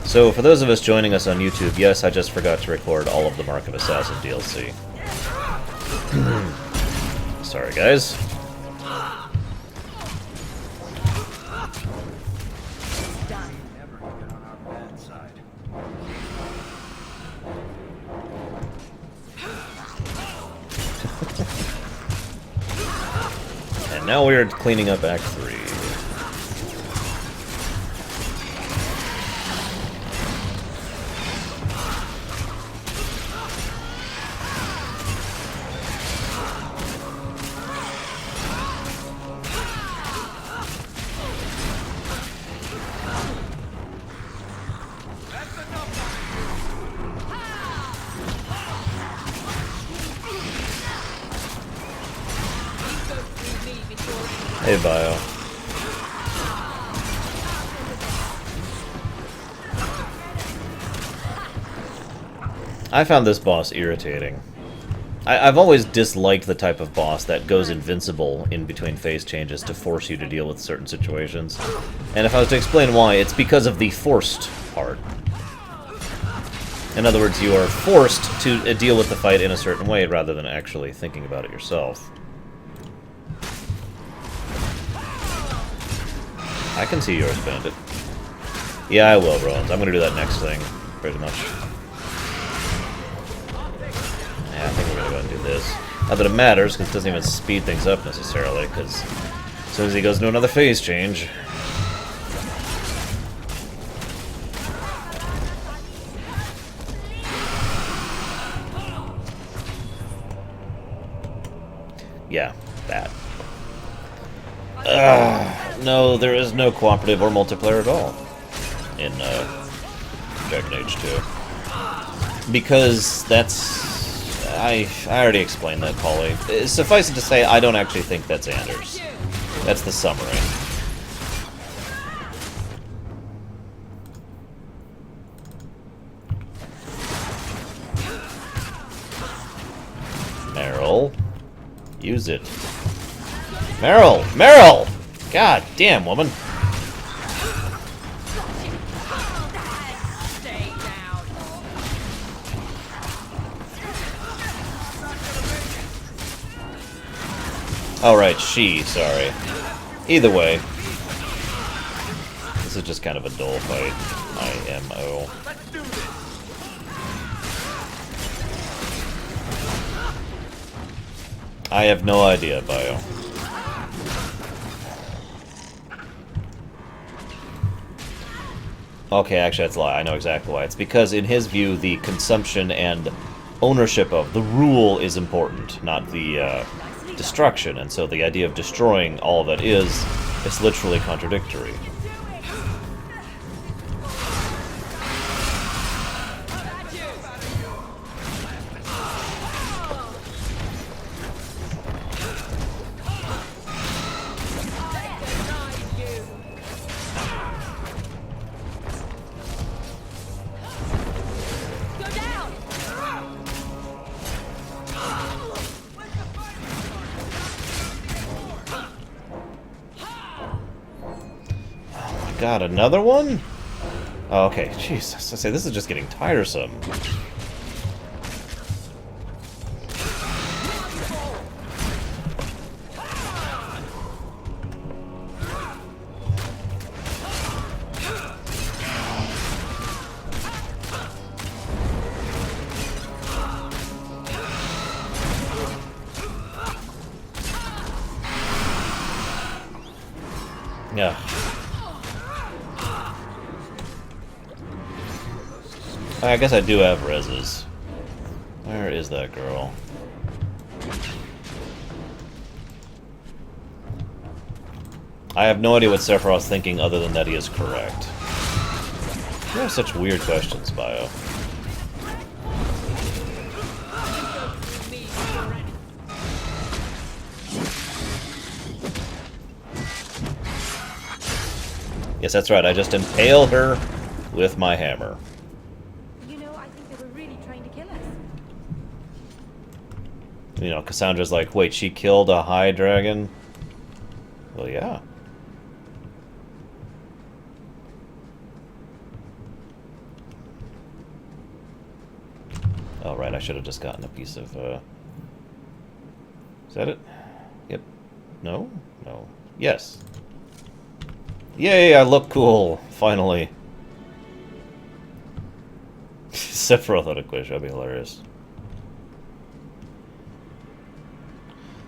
So, for those of us joining us on YouTube, yes, I just forgot to record all of the Mark of Assassin DLC. Sorry, guys. And now we're cleaning up Act 3. Hey, Bio. I found this boss irritating. I've always disliked the type of boss that goes invincible in between phase changes to force you to deal with certain situations. And if I was to explain why, it's because of the forced part. In other words, you are forced to deal with the fight in a certain way rather than actually thinking about it yourself. I can see yours, Bandit. Yeah, I will, Rollins. I'm gonna do that next thing, pretty much. Yeah, I think we're gonna go and do this. Not that it matters, because it doesn't even speed things up necessarily, because as soon as he goes into another phase change... Yeah, that. No, there is no cooperative or multiplayer at all in Dragon Age 2. Because that's... I already explained that, Polly. Suffice it to say, I don't actually think that's Anders. That's the summary. Meryl. Use it. Meryl! Meryl! God damn, woman. Oh, right, she, sorry. Either way. This is just kind of a dull fight. IMO. I have no idea, Bio. Okay, actually, that's a lie. I know exactly why. It's because, in his view, the consumption and ownership of the rule is important, not the destruction. And so the idea of destroying all that is literally contradictory. God, another one? Oh, okay, Jesus. I say this is just getting tiresome. Yeah. I guess I do have reses. Where is that girl? I have no idea what Sephiroth's thinking other than that he is correct. You have such weird questions, Bio. Yes, that's right. I just impale her with my hammer. You know, Cassandra's like, wait, she killed a high dragon? Well, yeah. Oh, right, I should have just gotten a piece of, Is that it? Yep. No? No. Yes. Yay, I look cool, finally. Sephiroth on a quiz, that'd be hilarious.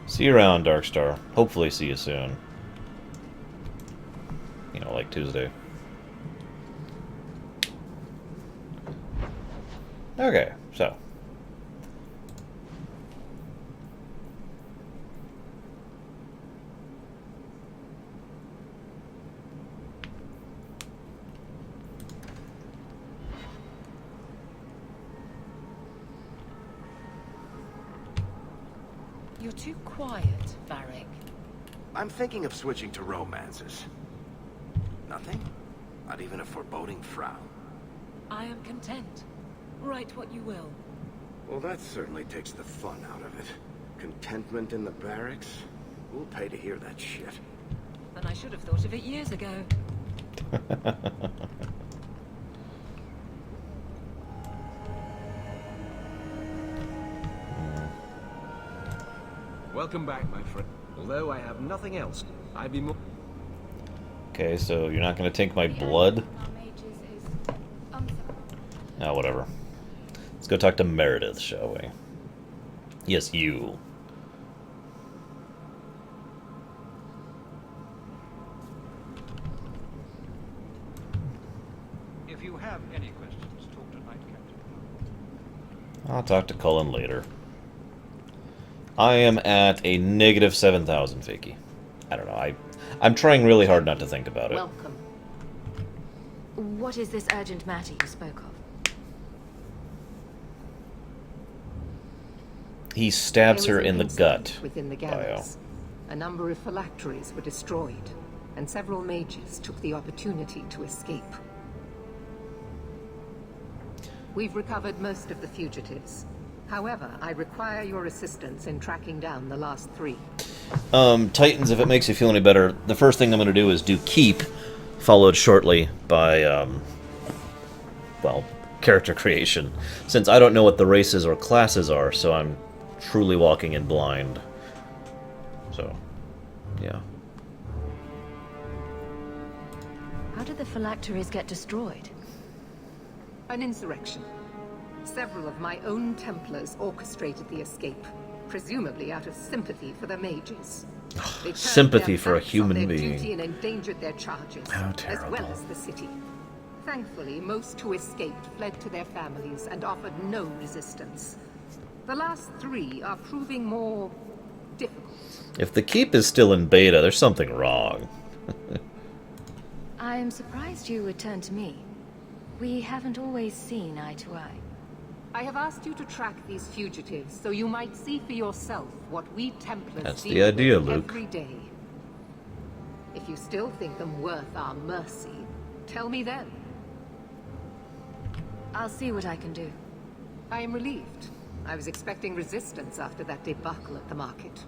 See you around, Darkstar. Hopefully see you soon. You know, like Tuesday. Okay, so. You're too quiet, Varric. I'm thinking of switching to romances. Nothing? Not even a foreboding frown? I am content. Write what you will. Well, that certainly takes the fun out of it. Contentment in the barracks? Who'll pay to hear that shit? And I should have thought of it years ago. Welcome back, my friend. Although I have nothing else, I'd be more... Okay, so you're not going to take my blood? No, whatever. Let's go talk to Meredith, shall we? Yes, you. If you have any questions, talk to Knight Captain. I'll talk to Cullen later. I am at a negative 7,000, Vicky. I don't know, I'm trying really hard not to think about it. Welcome. What is this urgent matter you spoke of? He stabs her in the gut. Within the galleys. A number of phylacteries were destroyed, and several mages took the opportunity to escape. We've recovered most of the fugitives. However, I require your assistance in tracking down the last 3. Titans, if it makes you feel any better, the first thing I'm going to do is do Keep, followed shortly by, well, character creation. Since I don't know what the races or classes are, so I'm truly walking in blind. So, yeah. How did the phylacteries get destroyed? An insurrection. Several of my own Templars orchestrated the escape, presumably out of sympathy for the mages. They turned Sympathy their for a backs on human their being. duty and endangered their charges, How as well terrible. as the city. Thankfully, most who escaped fled to their families and offered no resistance. The last 3 are proving more difficult. If the Keep is still in beta, there's something wrong. I'm surprised you would turn to me. We haven't always seen eye to eye. I have asked you to track these fugitives so you might see for yourself what we Templars That's deal the idea, with Luke. every day. If you still think them worth our mercy, tell me then. I'll see what I can do. I am relieved. I was expecting resistance after that debacle at the market.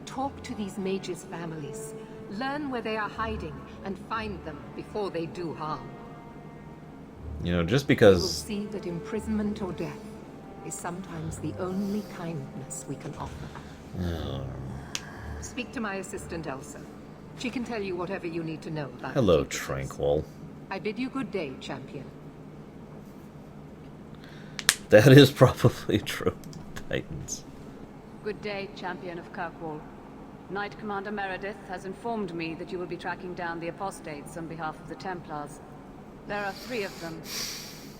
Talk to these mages' families. Learn where they are hiding and find them before they do harm. You know, just You will because... see that imprisonment or death is sometimes the only kindness we can offer. Speak to my assistant, Elsa. She can tell you whatever you need to know about Hello, the fugitives. Tranquil. I bid you good day, champion. That is probably true. Titans. Good day, Champion of Kirkwall. Knight Commander Meredith has informed me that you will be tracking down the apostates on behalf of the Templars. There are 3 of them.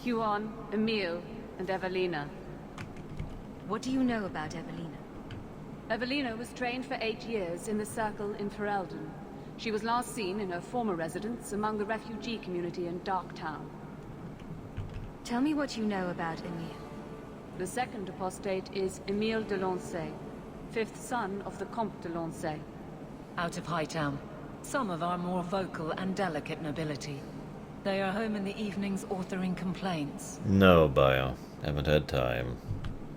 Huon, Emile, and Evelina. What do you know about Evelina? Evelina was trained for 8 years in the Circle in Ferelden. She was last seen in her former residence among the refugee community in Darktown. Tell me what you know about Emile. The second apostate is Emile de Lancey, 5th son of the Comte de Lancey. Out of Hightown. Some of our more vocal and delicate nobility. They are home in the evenings authoring complaints. No, Bio. Haven't had time.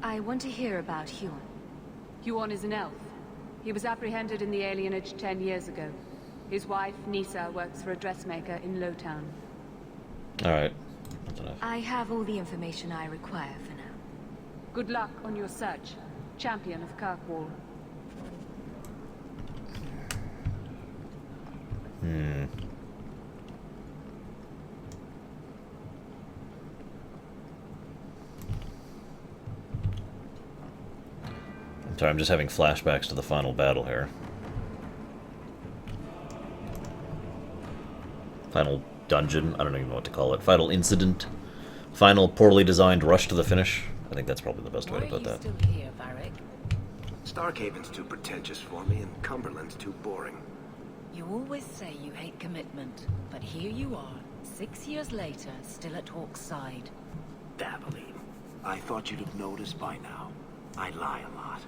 I want to hear about Huon. Huon is an elf. He was apprehended in the alienage 10 years ago. His wife, Nisa, works for a dressmaker in Lowtown. Alright. That's enough. I have all the information I require for now. Good luck on your search, champion of Kirkwall. Sorry, I'm just having flashbacks to the final battle here. Final dungeon, I don't even know what to call it. Final incident. Final poorly designed rush to the finish. I think that's probably the best way to put that. Why are you still here, Varric? Starkhaven's too pretentious for me, and Cumberland's too boring. You always say you hate commitment, but here you are, 6 years later, still at Hawk's side. Dabbling. I thought you'd have noticed by now. I lie a lot.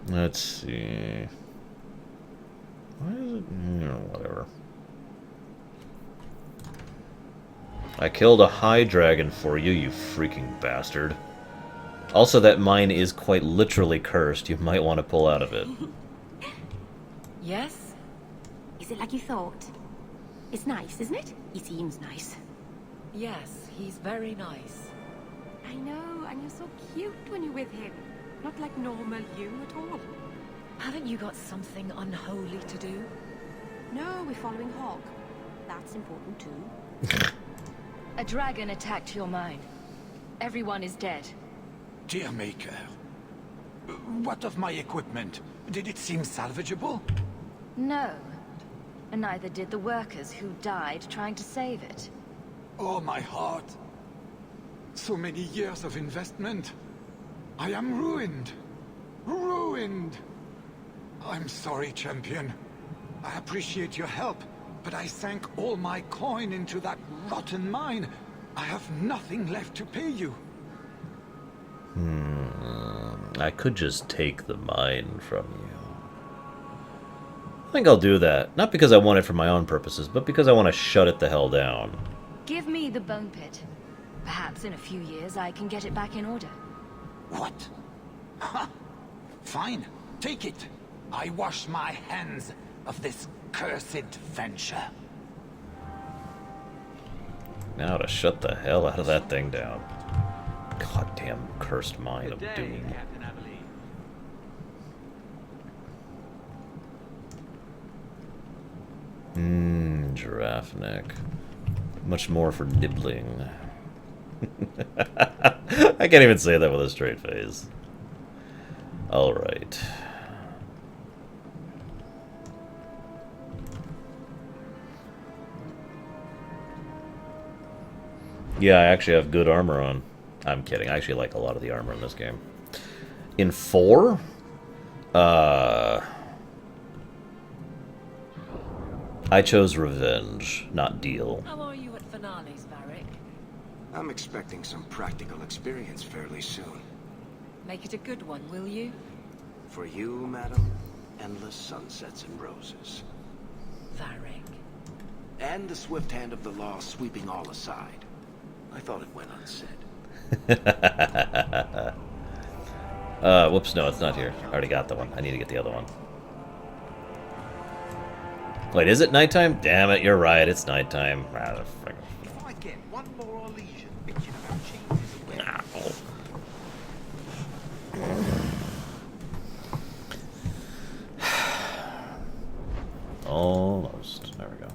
Let's see. Why is it? Whatever. I killed a high dragon for you, you freaking bastard. Also, that mine is quite literally cursed. You might want to pull out of it. Yes? Is it like you thought? It's nice, isn't it? He seems nice. Yes, he's very nice. I know, and you're so cute when you're with him. Not like normal you at all. Haven't you got something unholy to do? No, we're following Hawk. That's important too. A dragon attacked your mine. Everyone is dead. Dear Maker, what of my equipment? Did it seem salvageable? No. And neither did the workers who died trying to save it. Oh, my heart. So many years of investment. I am ruined. Ruined. I'm sorry, champion. I appreciate your help, but I sank all my coin into that rotten mine. I have nothing left to pay you. I could just take the mine from you. I think I'll do that. Not because I want it for my own purposes, but because I want to shut it the hell down. Give me the bone pit. Perhaps in a few years I can get it back in order. What? Ha! Fine, take it. I wash my hands of this cursed venture. Now to shut the hell out of that thing down. Goddamn cursed mine of doom. Captain Abilene. Giraffe neck. Much more for nibbling. I can't even say that with a straight face. Alright. Yeah, I actually have good armor on. I'm kidding. I actually like a lot of the armor in this game. In 4? I chose revenge, not deal. How are you at finales, Varric? I'm expecting some practical experience fairly soon. Make it a good one, will you? For you, madam, endless sunsets and roses. Varric. And the swift hand of the law sweeping all aside. I thought it went unsaid. Whoops, no, it's not here. I already got the one. I need to get the other one. Wait, is it nighttime? Damn it, you're right, it's nighttime. Ah, the frick. If I get one more lesion bitching about cheese away. Almost. There we go.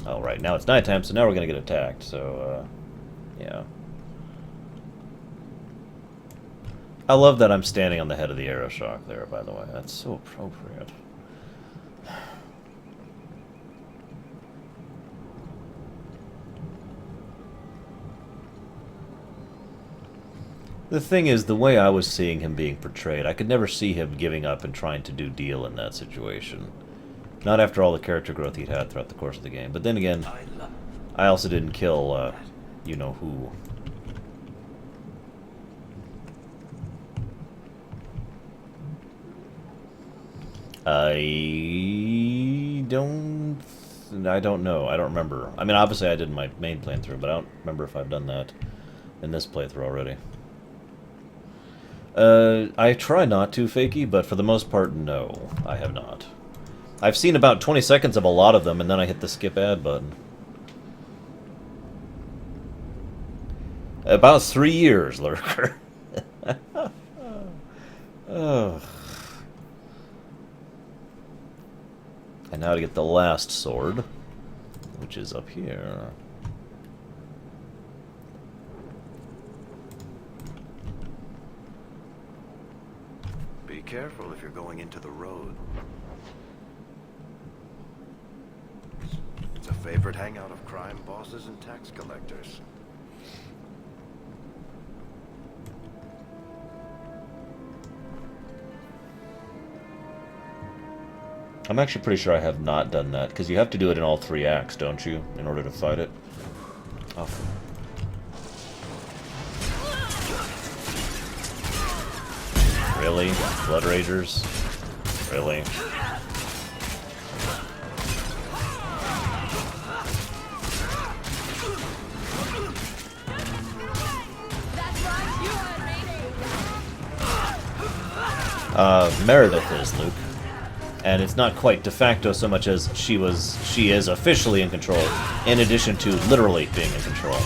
All right, now it's nighttime, so now we're gonna get attacked. So, yeah. I love that I'm standing on the head of the arrow shock there. By the way, that's so appropriate. The thing is, the way I was seeing him being portrayed, I could never see him giving up and trying to do deal in that situation. Not after all the character growth he'd had throughout the course of the game. But then again, I also didn't kill, you-know-who. I don't know. I don't remember. I mean, obviously I did my main playthrough, but I don't remember if I've done that in this playthrough already. I try not to, Fakey, but for the most part, no, I have not. I've seen about 20 seconds of a lot of them, and then I hit the skip ad button. About 3 years, Lurker. Ugh. And now to get the last sword, which is up here. Be careful if you're going into the road. It's a favorite hangout of crime bosses and tax collectors. I'm actually pretty sure I have not done that, because you have to do it in all 3 acts, don't you, in order to fight it? Oh. Really? Blood Ragers? Really? Meredith is, Luke. And it's not quite de facto so much as she is officially in control, in addition to literally being in control.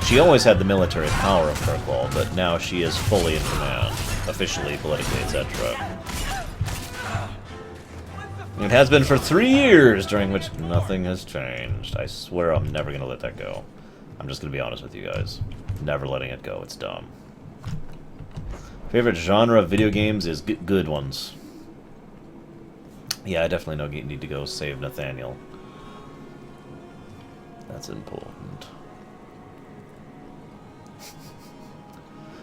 She always had the military power of Kirkwall, but now she is fully in command, officially, politically, etc. It has been for 3 years, during which nothing has changed. I swear I'm never going to let that go. I'm just going to be honest with you guys. Never letting it go, it's dumb. Favorite genre of video games is good ones. Yeah, I definitely need to go save Nathaniel. That's important.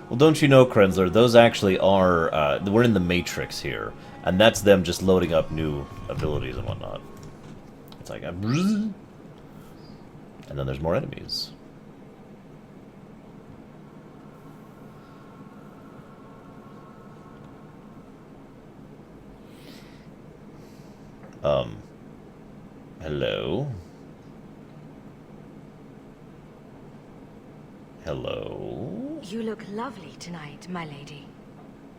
Well, don't you know, Krenzler, those actually are... we're in the Matrix here. And that's them just loading up new abilities and whatnot. It's like... and then there's more enemies. Hello? Hello? You look lovely tonight, my lady.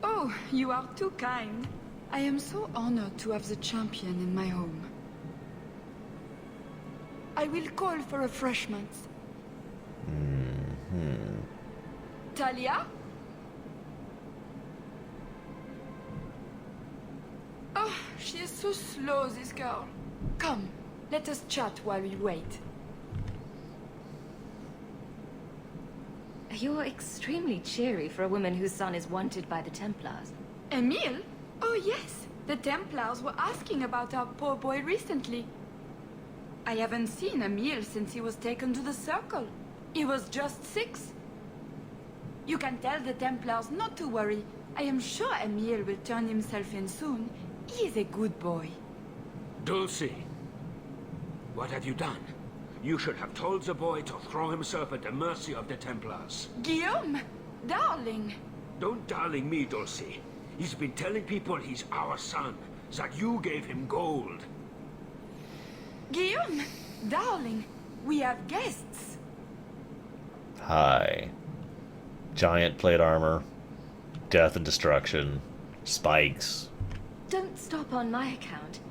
Oh, you are too kind. I am so honored to have the champion in my home. I will call for refreshments. Talia? Oh, she is so slow, this girl. Come, let us chat while we wait. You're extremely cheery for a woman whose son is wanted by the Templars. Emile? Oh yes, the Templars were asking about our poor boy recently. I haven't seen Emile since he was taken to the Circle. He was just 6. You can tell the Templars not to worry. I am sure Emile will turn himself in soon. He is a good boy. Dulcie, what have you done? You should have told the boy to throw himself at the mercy of the Templars. Guillaume, darling. Don't darling me, Dulcie. He's been telling people he's our son, that you gave him gold. Guillaume, darling, we have guests. Hi. Giant plate armor. Death and destruction. Spikes. Don't stop on my account.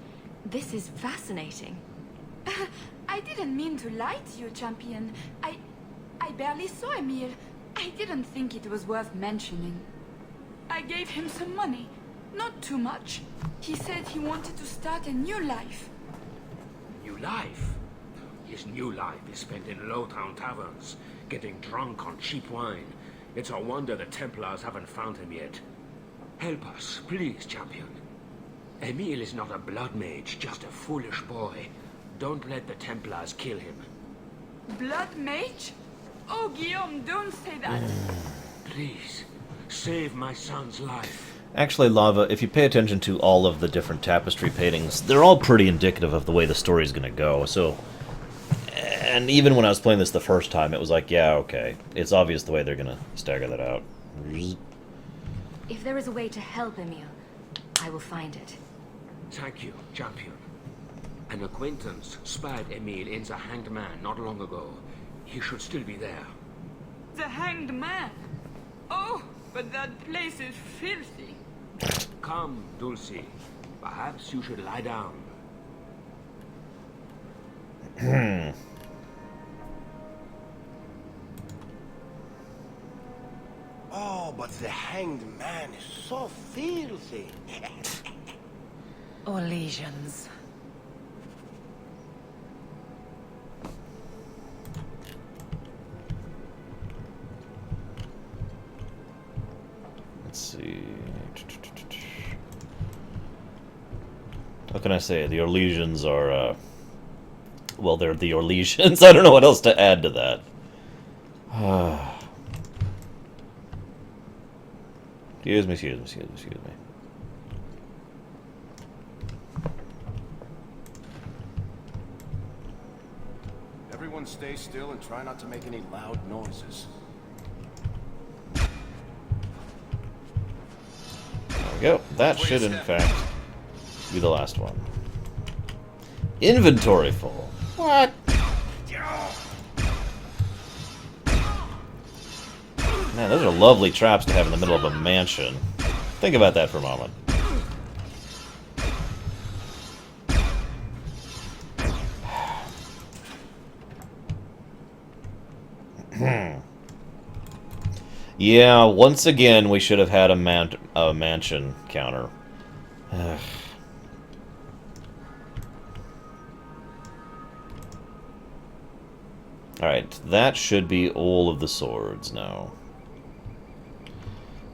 This is fascinating. I didn't mean to lie to you, champion. I barely saw Emile. I didn't think it was worth mentioning. I gave him some money. Not too much. He said he wanted to start a new life. New life? His new life is spent in low-town taverns, getting drunk on cheap wine. It's a wonder the Templars haven't found him yet. Help us, please, champion. Emile is not a blood mage, just a foolish boy. Don't let the Templars kill him. Blood mage? Oh, Guillaume, don't say that. Please, save my son's life. Actually, Lava, if you pay attention to all of the different tapestry paintings, they're all pretty indicative of the way the story's gonna go, so... And even when I was playing this the first time, it was like, yeah, okay. It's obvious the way they're gonna stagger that out. If there is a way to help Emile, I will find it. Thank you, champion. An acquaintance spied Emile in the Hanged Man not long ago. He should still be there. The Hanged Man? Oh, but that place is filthy. Come, Dulcie. Perhaps you should lie down. Oh, but the hanged man is so filthy. Or lesions. Let's see. What can I say? The Orlesians are, well, they're the Orlesians. I don't know what else to add to that. Excuse me. Everyone stay still and try not to make any loud noises. There we go. That should, in fact, be the last one. Inventory full. What? Man, those are lovely traps to have in the middle of a mansion. Think about that for a moment. Yeah, once again, we should have had a mansion counter. Alright, that should be all of the swords now.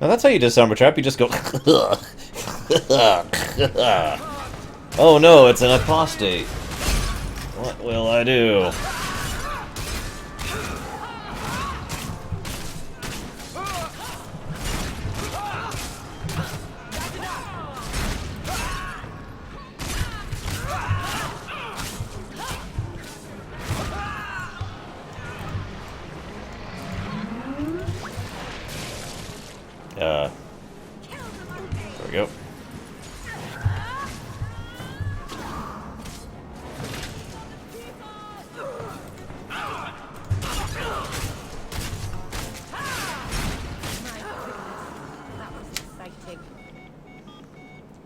Now that's how you disarm a trap, you just go... Oh no, it's an apostate. What will I do? There we go.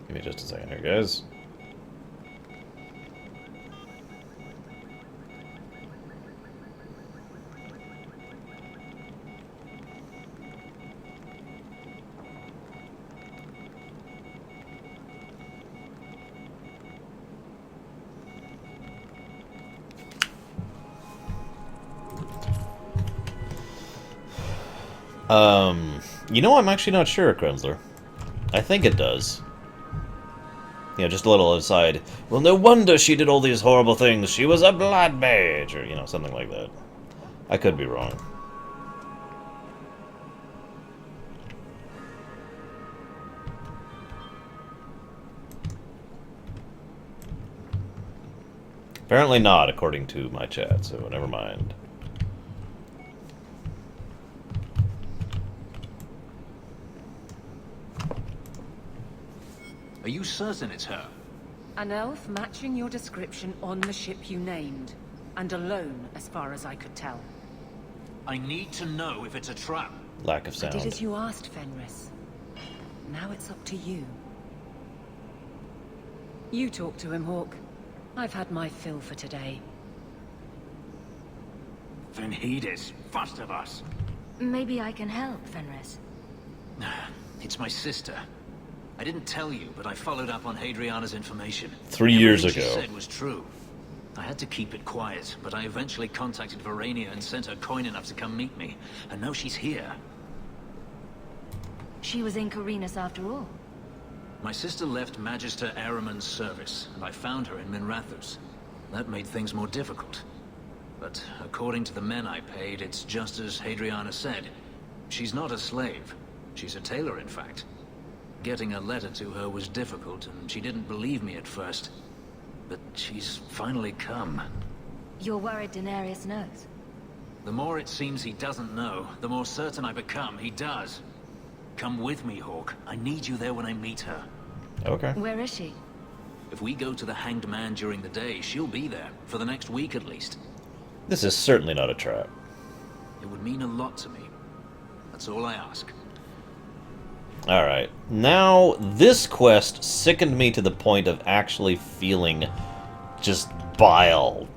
Give me just a second here, guys. You know, I'm actually not sure, Kremsler. I think it does. You know, just a little aside. Well, no wonder she did all these horrible things. She was a blood mage, or, you know, something like that. I could be wrong. Apparently not, according to my chat, so never mind. Are you certain it's her? An elf matching your description on the ship you named. And alone, as far as I could tell. I need to know if it's a trap. Lack of I sound. did as you asked, Fenris. Now it's up to you. You talk to him, Hawk. I've had my fill for today. Venhedis, first of us. Maybe I can help, Fenris. It's my sister. I didn't tell you, but I followed up on Hadriana's information. 3 years Everything ago. she said was true. I had to keep it quiet, but I eventually contacted Verania and sent her coin enough to come meet me. And now she's here. She was in Carinus after all. My sister left Magister Ahriman's service, and I found her in Minrathous. That made things more difficult. But according to the men I paid, it's just as Hadriana said. She's not a slave. She's a tailor, in fact. Getting a letter to her was difficult, and she didn't believe me at first. But she's finally come. You're worried Daenerys knows? The more it seems he doesn't know, the more certain I become he does. Come with me, Hawk. I need you there when I meet her. Okay. Where is she? If we go to the Hanged Man during the day, she'll be there, for the next week at least. This is certainly not a trap. It would mean a lot to me. That's all I ask. Alright. Now, this quest sickened me to the point of actually feeling just bile.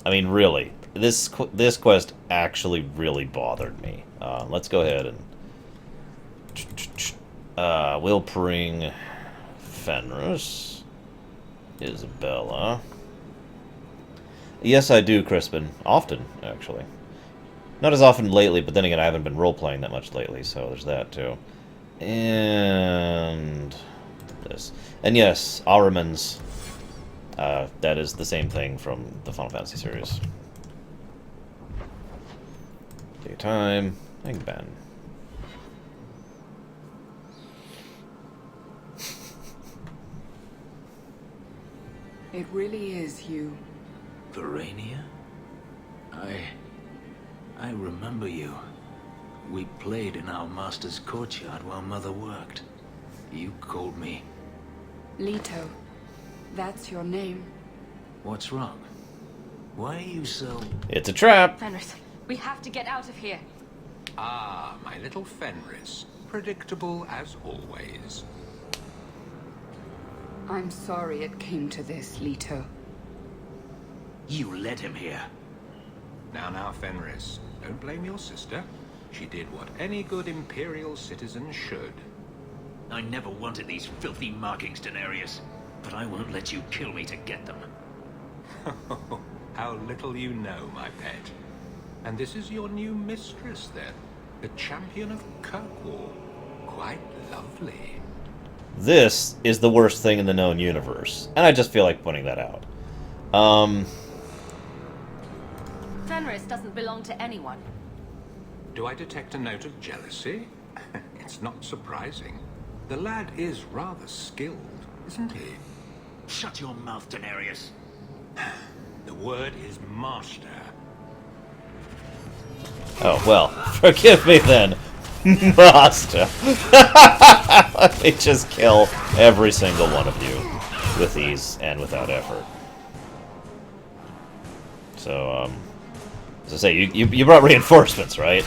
I mean, really. This quest actually really bothered me. Let's go ahead and... Wilpering... Fenris... Isabella... Yes, I do, Crispin. Often, actually. Not as often lately, but then again, I haven't been role-playing that much lately, so there's that, too. And... this. And yes, Ahriman's. That is the same thing from the Final Fantasy series. Take your time. Thank Ben. It really is you. Verania? I remember you. We played in our master's courtyard while Mother worked. You called me. Leto. That's your name. What's wrong? Why are you so... It's a trap! Fenris, we have to get out of here. Ah, my little Fenris. Predictable as always. I'm sorry it came to this, Leto. You led him here. Now, Fenris. Don't blame your sister. She did what any good Imperial citizen should. I never wanted these filthy markings, Denarius. But I won't let you kill me to get them. How little you know, my pet. And this is your new mistress, then? The champion of Kirkwall. Quite lovely. This is the worst thing in the known universe. And I just feel like pointing that out. Fenris doesn't belong to anyone. Do I detect a note of jealousy? It's not surprising. The lad is rather skilled, isn't he? Shut your mouth, Denarius. The word is master. Oh, well, forgive me then, Master. Let me just kill every single one of you with ease and without effort. So, as I say, you brought reinforcements, right?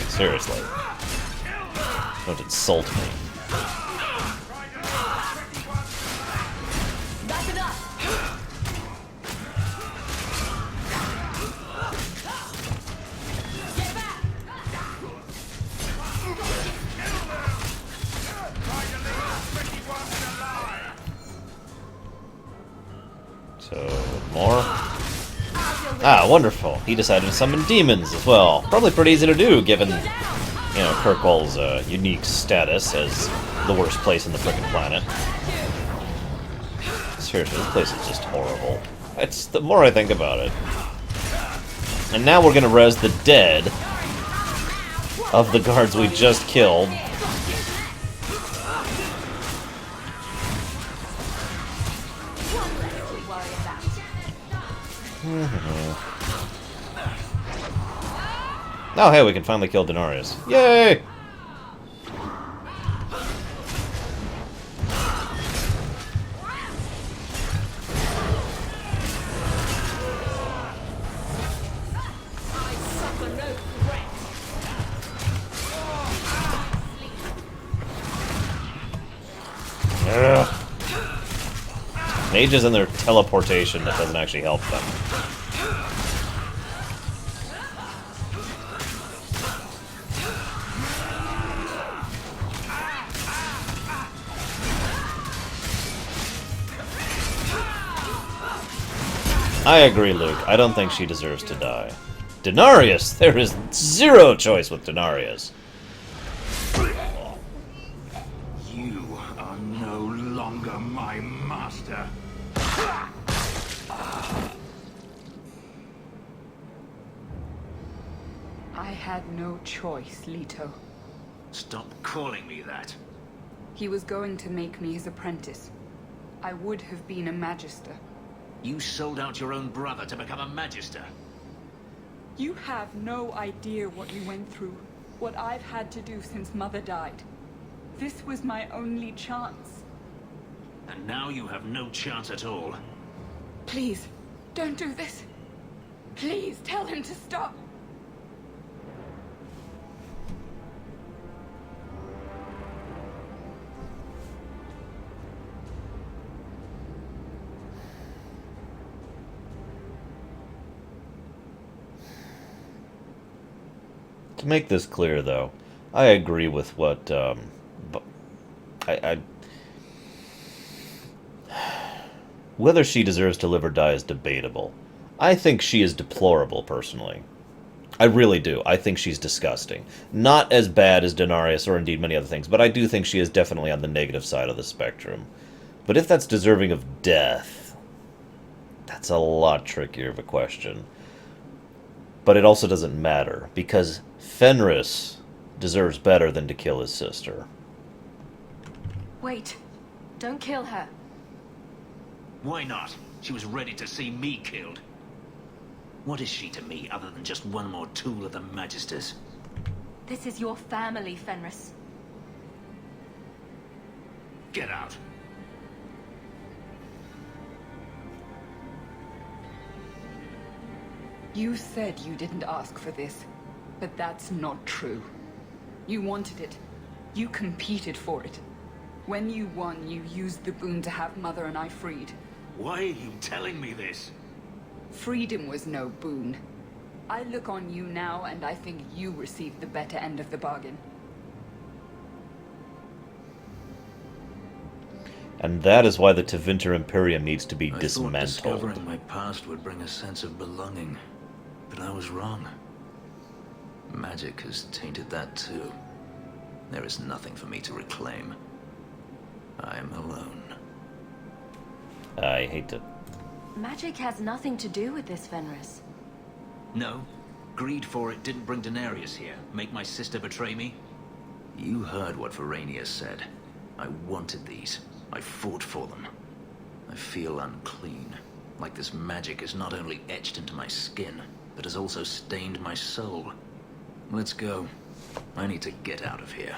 Seriously. Don't insult me. That's enough! Get back! So, more? Ah, wonderful. He decided to summon demons as well. Probably pretty easy to do, given, you know, Kirkwall's unique status as the worst place on the frickin' planet. Seriously, this place is just horrible. It's the more I think about it. And now we're gonna res the dead of the guards we just killed. Oh, hey, we can finally kill Denarius. Yay! Ugh. Mages and their teleportation that doesn't actually help them. I agree, Luke. I don't think she deserves to die. Denarius! There is zero choice with Denarius. You are no longer my master. I had no choice, Leto. Stop calling me that. He was going to make me his apprentice. I would have been a magister. You sold out your own brother to become a magister. You have no idea what we went through, what I've had to do since Mother died. This was my only chance. And now you have no chance at all. Please, don't do this. Please, tell him to stop. To make this clear, though, I agree with what, whether she deserves to live or die is debatable. I think she is deplorable, personally. I really do. I think she's disgusting. Not as bad as Denarius or indeed many other things, but I do think she is definitely on the negative side of the spectrum. But if that's deserving of death, that's a lot trickier of a question. But it also doesn't matter, because Fenris deserves better than to kill his sister. Wait. Don't kill her. Why not? She was ready to see me killed. What is she to me other than just one more tool of the Magisters? This is your family, Fenris. Get out. You said you didn't ask for this, but that's not true. You wanted it. You competed for it. When you won, you used the boon to have Mother and I freed. Why are you telling me this? Freedom was no boon. I look on you now, and I think you received the better end of the bargain. And that is why the Tevinter Imperium needs to be I dismantled. thought discovering my past would bring a sense of belonging, but I was wrong. Magic has tainted that too. There is nothing for me to reclaim. I am alone. I hate to... Magic has nothing to do with this, Fenris. No. Greed for it didn't bring Denarius here. Make my sister betray me? You heard what Varanius said. I wanted these. I fought for them. I feel unclean. Like this magic is not only etched into my skin, but has also stained my soul. Let's go. I need to get out of here.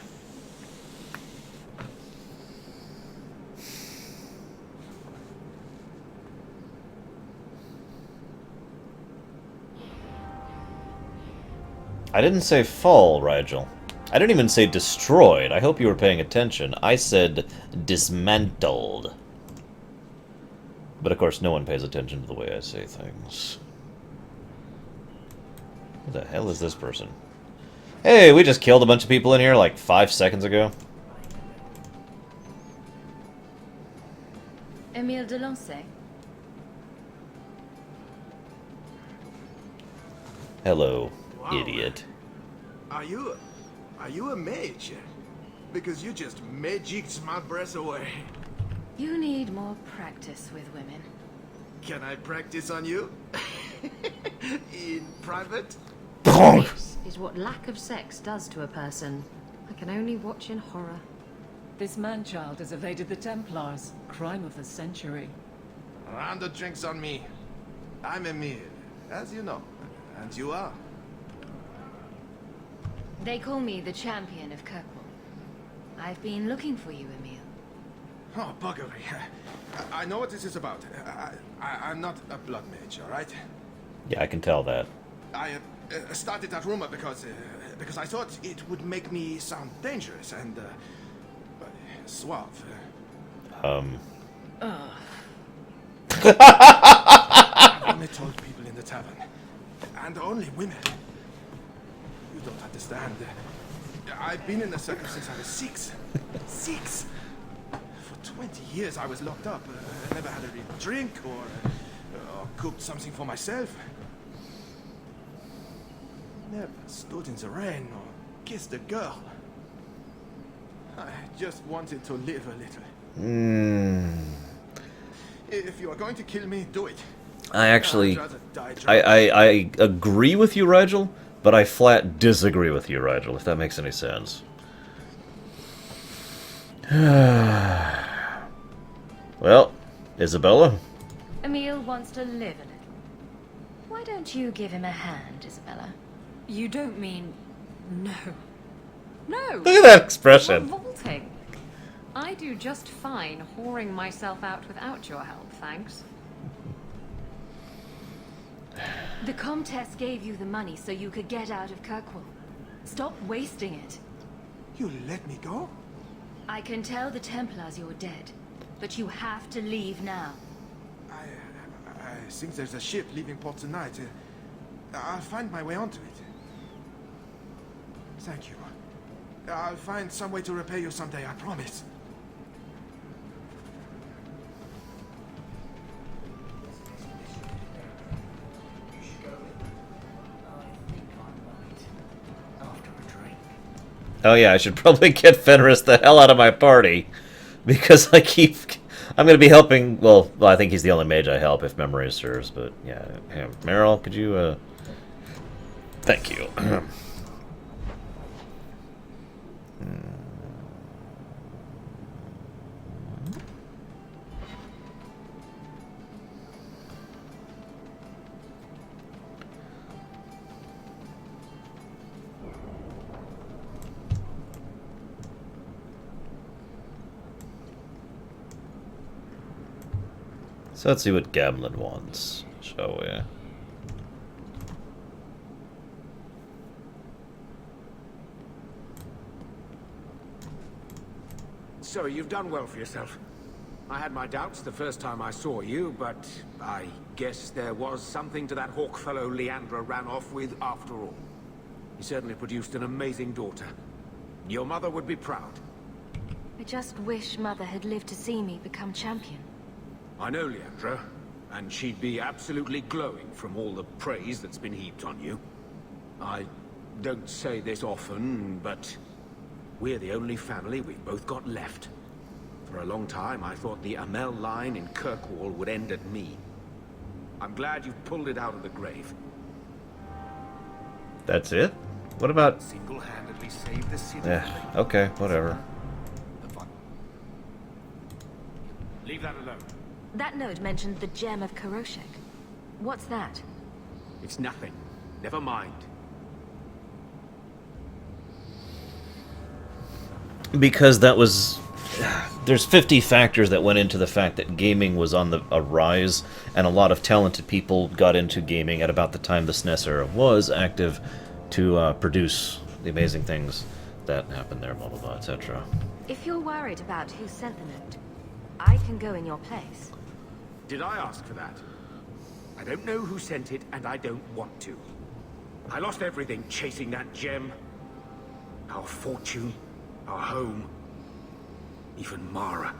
I didn't say fall, Rigel. I didn't even say destroyed. I hope you were paying attention. I said dismantled. But of course, no one pays attention to the way I say things. Who the hell is this person? Hey, we just killed a bunch of people in here like 5 seconds ago. Emile de Lancey. Hello, Wow. idiot. Are you a mage? Because you just magicked my breath away. You need more practice with women. Can I practice on you? In private? This is what lack of sex does to a person. I can only watch in horror. This man-child has evaded the Templars. Crime of the century. A round of drinks on me. I'm Emile, as you know. And you are? They call me the champion of Kirkwall. I've been looking for you, Emile. Oh, buggery. I know what this is about. I'm not a blood mage, all right? Yeah, I can tell that. I started that rumor because I thought it would make me sound dangerous and suave. I've only told people in the tavern, and only women. You don't understand. I've been in the circus since I was 6. 6. For 20 years I was locked up. I never had a real drink or cooked something for myself. Never stood in the rain or kissed a girl. I just wanted to live a little. If you are going to kill me, do it. I actually... I'd rather die drunk. I agree with you, Rigel, but I flat disagree with you, Rigel, if that makes any sense. Well, Isabella? Emile wants to live a little. Why don't you give him a hand, Isabella? You don't mean... No. No! Look at that expression. Revolting. I do just fine whoring myself out without your help, thanks. The Comtesse gave you the money so you could get out of Kirkwall. Stop wasting it. You let me go? I can tell the Templars you're dead, but you have to leave now. I think there's a ship leaving port tonight. I'll find my way onto it. Thank you. I'll find some way to repay you someday, I promise. Oh yeah, I should probably get Fenris the hell out of my party, because I'm going to be helping, well, I think he's the only mage I help, if memory serves, but yeah. Hey, Meryl, could you, thank you. So let's see what Gamlin wants, shall we? So you've done well for yourself. I had my doubts the first time I saw you, but I guess there was something to that hawk fellow Leandra ran off with after all. He certainly produced an amazing daughter. Your mother would be proud. I just wish Mother had lived to see me become champion. I know Leandra, and she'd be absolutely glowing from all the praise that's been heaped on you. I don't say this often, but we're the only family we've both got left. For a long time, I thought the Amel line in Kirkwall would end at me. I'm glad you've pulled it out of the grave. That's it? What about... Single-handedly saved the city. Yeah, okay, whatever. Leave that alone. That note mentioned the gem of Karoshek. What's that? It's nothing. Never mind. Because that was... There's 50 factors that went into the fact that gaming was on a rise, and a lot of talented people got into gaming at about the time the SNES era was active to produce the amazing things that happened there, blah blah blah, etc. If you're worried about who sent the note, I can go in your place. Did I ask for that? I don't know who sent it, and I don't want to. I lost everything chasing that gem. Our fortune, our home, even Mara.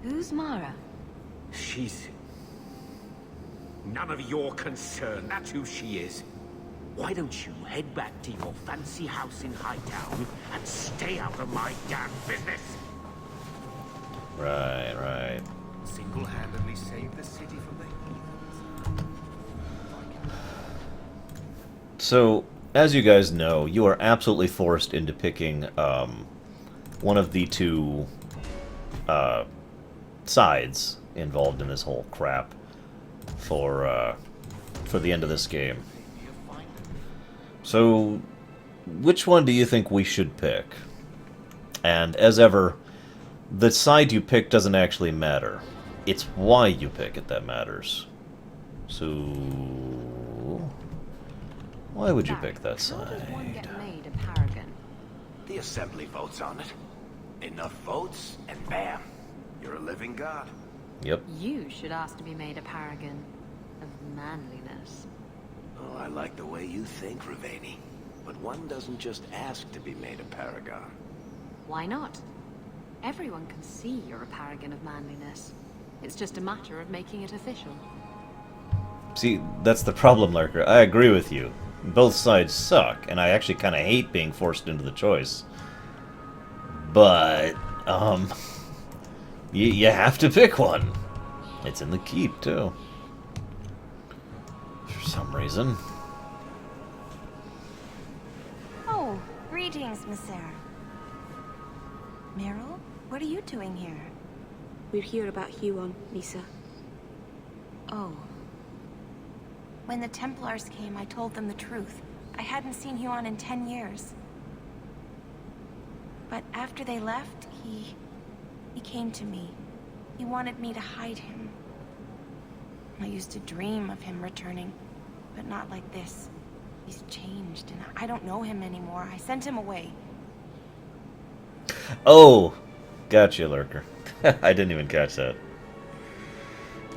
Who's Mara? She's... none of your concern. That's who she is. Why don't you head back to your fancy house in Hightown and stay out of my damn business? Right, right. Single-handedly save the city from the heathens. So, as you guys know, you are absolutely forced into picking one of the two sides involved in this whole crap for the end of this game. So, which one do you think we should pick? And as ever, the side you pick doesn't actually matter. It's why you pick it that matters. So, why would you pick that side? The Assembly votes on it. Enough votes, and bam, you're a living god. Yep. You should ask to be made a paragon of manliness. Oh, I like the way you think, Ravani. But one doesn't just ask to be made a paragon. Why not? Everyone can see you're a paragon of manliness. It's just a matter of making it official. See, that's the problem, Lurker. I agree with you. Both sides suck, and I actually kind of hate being forced into the choice. But, you have to pick one. It's in the keep, too. For some reason. Oh, greetings, Miss Sarah. Meryl, what are you doing here? We're here about Huon, Lisa. Oh. When the Templars came, I told them the truth. I hadn't seen Huon in 10 years. But after they left, he came to me. He wanted me to hide him. I used to dream of him returning, but not like this. He's changed, and I don't know him anymore. I sent him away. Oh, gotcha, Lurker. I didn't even catch that.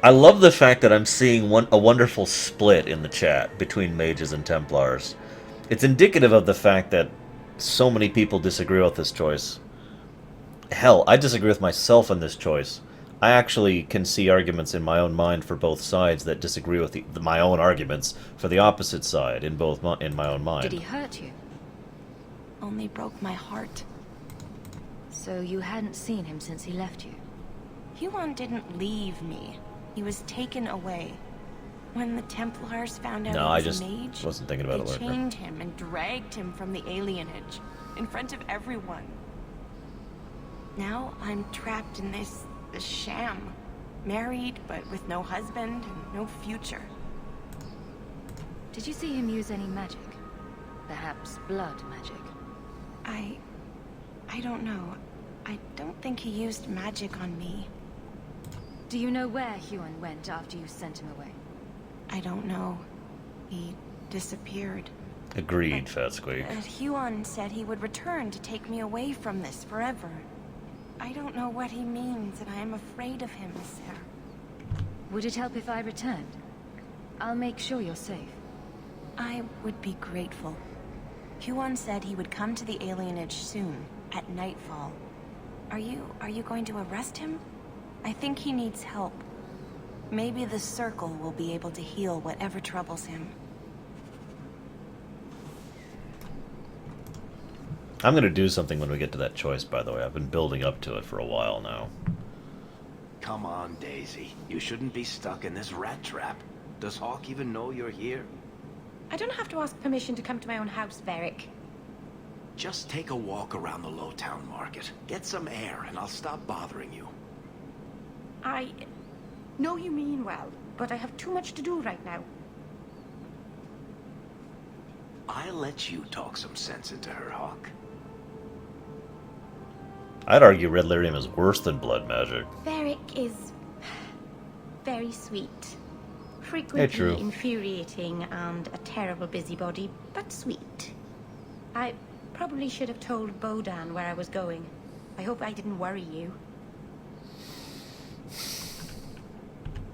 I love the fact that I'm seeing a wonderful split in the chat between mages and Templars. It's indicative of the fact that So many people disagree with this choice. Hell, I disagree with myself on this choice. I actually can see arguments in my own mind for both sides that disagree with my own arguments for the opposite side in my own mind. Did he hurt you? Only broke my heart. So you hadn't seen him since he left you? Huon didn't leave me. He was taken away. When the Templars found out No, he was I a mage, just wasn't thinking about they it. chained him and dragged him from the alienage in front of everyone. Now I'm trapped in this sham. Married, but with no husband and no future. Did you see him use any magic? Perhaps blood magic? I don't know. I don't think he used magic on me. Do you know where Huon went after you sent him away? I don't know. He disappeared. Agreed, Fat Squeak. Huon said he would return to take me away from this forever. I don't know what he means, and I am afraid of him, sir. Would it help if I returned? I'll make sure you're safe. I would be grateful. Huon said he would come to the alienage soon, at nightfall. Are you going to arrest him? I think he needs help. Maybe the Circle will be able to heal whatever troubles him. I'm gonna do something when we get to that choice, by the way. I've been building up to it for a while now. Come on, Daisy. You shouldn't be stuck in this rat trap. Does Hawk even know you're here? I don't have to ask permission to come to my own house, Varric. Just take a walk around the Lowtown Market. Get some air, and I'll stop bothering you. I know you mean well, but I have too much to do right now. I'll let you talk some sense into her, Hawk. I'd argue Red Lyrium is worse than blood magic. Varric is very sweet. Frequently infuriating and a terrible busybody, but sweet. I probably should have told Bodan where I was going. I hope I didn't worry you.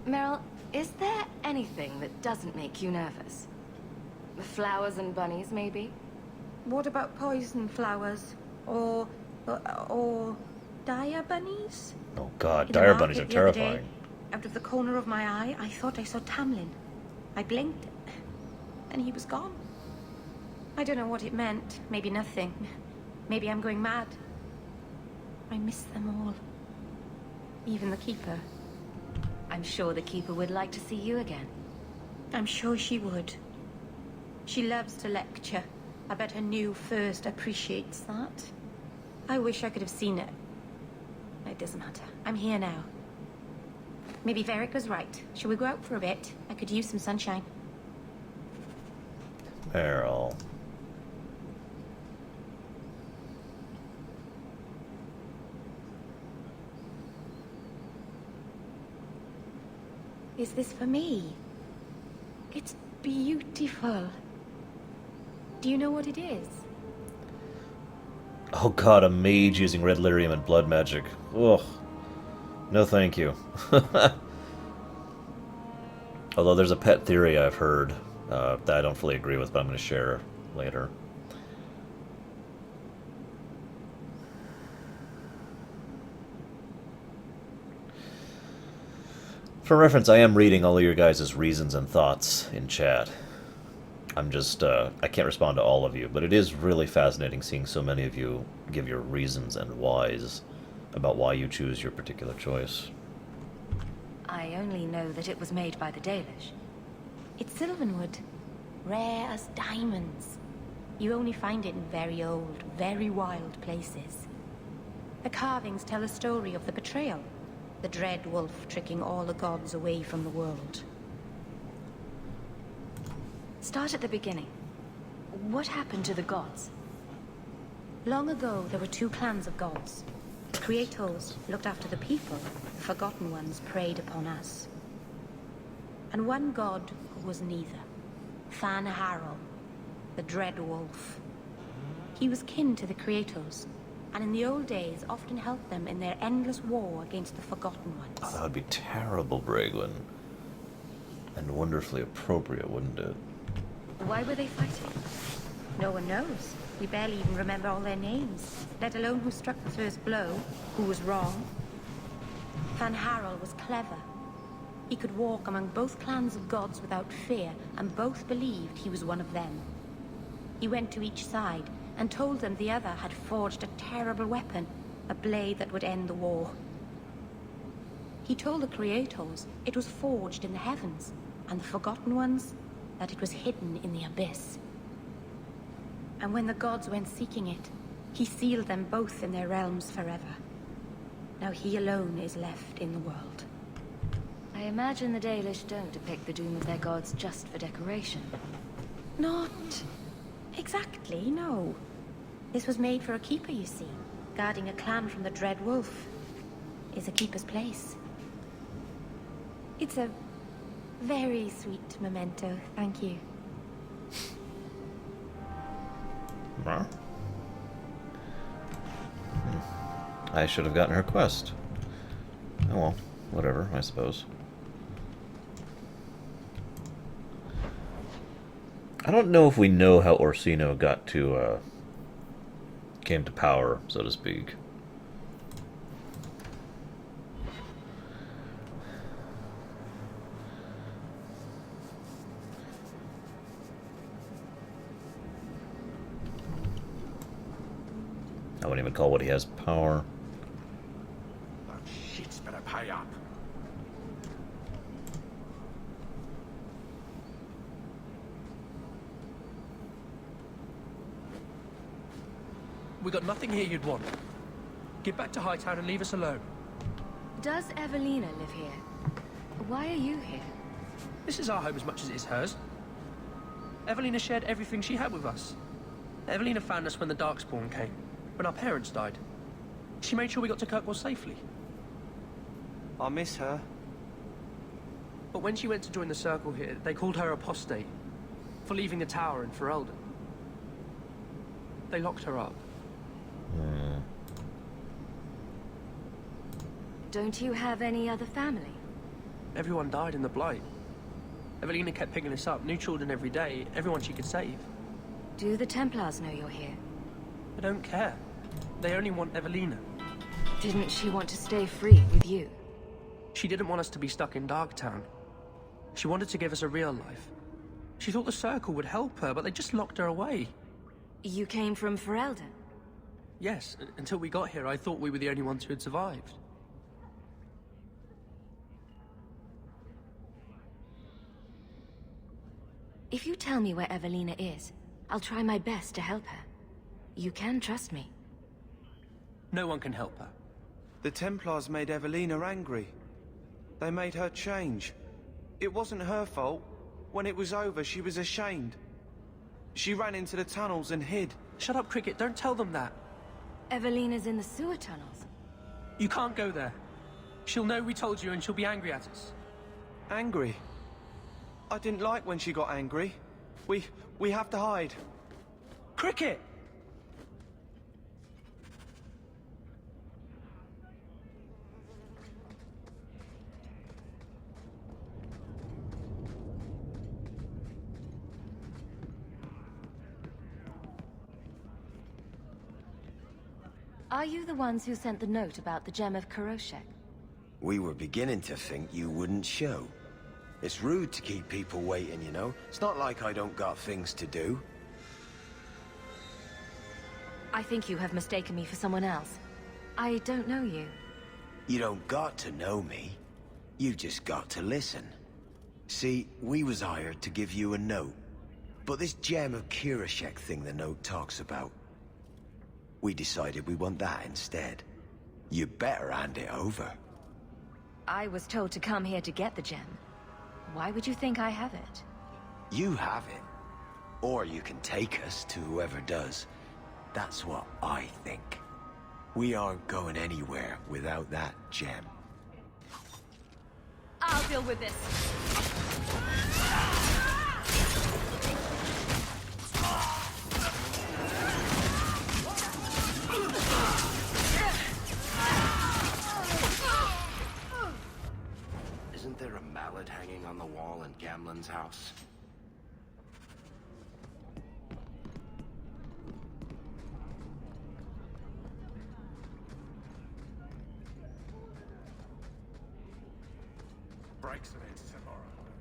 Meryl, is there anything that doesn't make you nervous? The flowers and bunnies, maybe? What about poison flowers? Or dire bunnies? Oh god, In the dire bunnies are market the other day, terrifying. out of the corner of my eye, I thought I saw Tamlin. I blinked, and he was gone. I don't know what it meant. Maybe nothing. Maybe I'm going mad. I miss them all. Even the Keeper. I'm sure the Keeper would like to see you again. I'm sure she would. She loves to lecture. I bet her new first appreciates that. I wish I could have seen it. It doesn't matter. I'm here now. Maybe Varric was right. Shall we go out for a bit? I could use some sunshine. Meryl. Is this for me? It's beautiful. Do you know what it is? Oh god, a mage using red lyrium and blood magic. Ugh. No thank you. Although there's a pet theory I've heard that I don't fully agree with, but I'm going to share later. For reference, I am reading all of your guys' reasons and thoughts in chat. I'm just, I can't respond to all of you, but it is really fascinating seeing so many of you give your reasons and whys about why you choose your particular choice. I only know that it was made by the Dalish. It's Sylvanwood. Rare as diamonds. You only find it in very old, very wild places. The carvings tell a story of the betrayal. The dread wolf tricking all the gods away from the world. Start at the beginning. What happened to the gods? Long ago, there were two clans of gods. The Creators looked after the people. The Forgotten Ones preyed upon us. And one god who was neither. Fan Harel, the dread wolf. He was kin to the Creators, and in the old days often helped them in their endless war against the Forgotten Ones. Oh, that would be terrible, Bragwin. And wonderfully appropriate, wouldn't it? Why were they fighting? No one knows. We barely even remember all their names, let alone who struck the first blow, who was wrong. Van Harrel was clever. He could walk among both clans of gods without fear, and both believed he was one of them. He went to each side and told them the other had forged a terrible weapon, a blade that would end the war. He told the Creators it was forged in the heavens, and the Forgotten Ones that it was hidden in the abyss. And when the gods went seeking it, he sealed them both in their realms forever. Now he alone is left in the world. I imagine the Dalish don't depict the doom of their gods just for decoration. Not exactly, no. This was made for a keeper, you see. Guarding a clan from the Dread Wolf is a keeper's place. It's a very sweet memento, thank you. Huh? I should have gotten her quest. Oh well, whatever, I suppose. I don't know if we know how Orsino got to, came to power, so to speak. I wouldn't even call what he has power. That shit's better pay up. We got nothing here you'd want. Get back to Hightown and leave us alone. Does Evelina live here? Why are you here? This is our home as much as it is hers. Evelina shared everything she had with us. Evelina found us when the Darkspawn came, when our parents died. She made sure we got to Kirkwall safely. I miss her. But when she went to join the Circle here, they called her apostate for leaving the tower in Ferelden. They locked her up. Don't you have any other family? Everyone died in the Blight. Evelina kept picking us up, new children every day, everyone she could save. Do the Templars know you're here? I don't care. They only want Evelina. Didn't she want to stay free with you? She didn't want us to be stuck in Darktown. She wanted to give us a real life. She thought the Circle would help her, but they just locked her away. You came from Ferelden? Yes, until we got here, I thought we were the only ones who had survived. If you tell me where Evelina is, I'll try my best to help her. You can trust me. No one can help her. The Templars made Evelina angry. They made her change. It wasn't her fault. When it was over, she was ashamed. She ran into the tunnels and hid. Shut up, Cricket. Don't tell them that. Evelina's in the sewer tunnels. You can't go there. She'll know we told you and she'll be angry at us. Angry? I didn't like when she got angry. We have to hide. Cricket! Are you the ones who sent the note about the gem of Kuroshek? We were beginning to think you wouldn't show. It's rude to keep people waiting, you know? It's not like I don't got things to do. I think you have mistaken me for someone else. I don't know you. You don't got to know me. You just got to listen. See, we was hired to give you a note. But this gem of Kuroshek thing the note talks about, we decided we want that instead. You better hand it over. I was told to come here to get the gem. Why would you think I have it? You have it. Or you can take us to whoever does. That's what I think. We aren't going anywhere without that gem. I'll deal with this. Isn't there a mallet hanging on the wall in Gamlen's house? Excellency Lorerunner.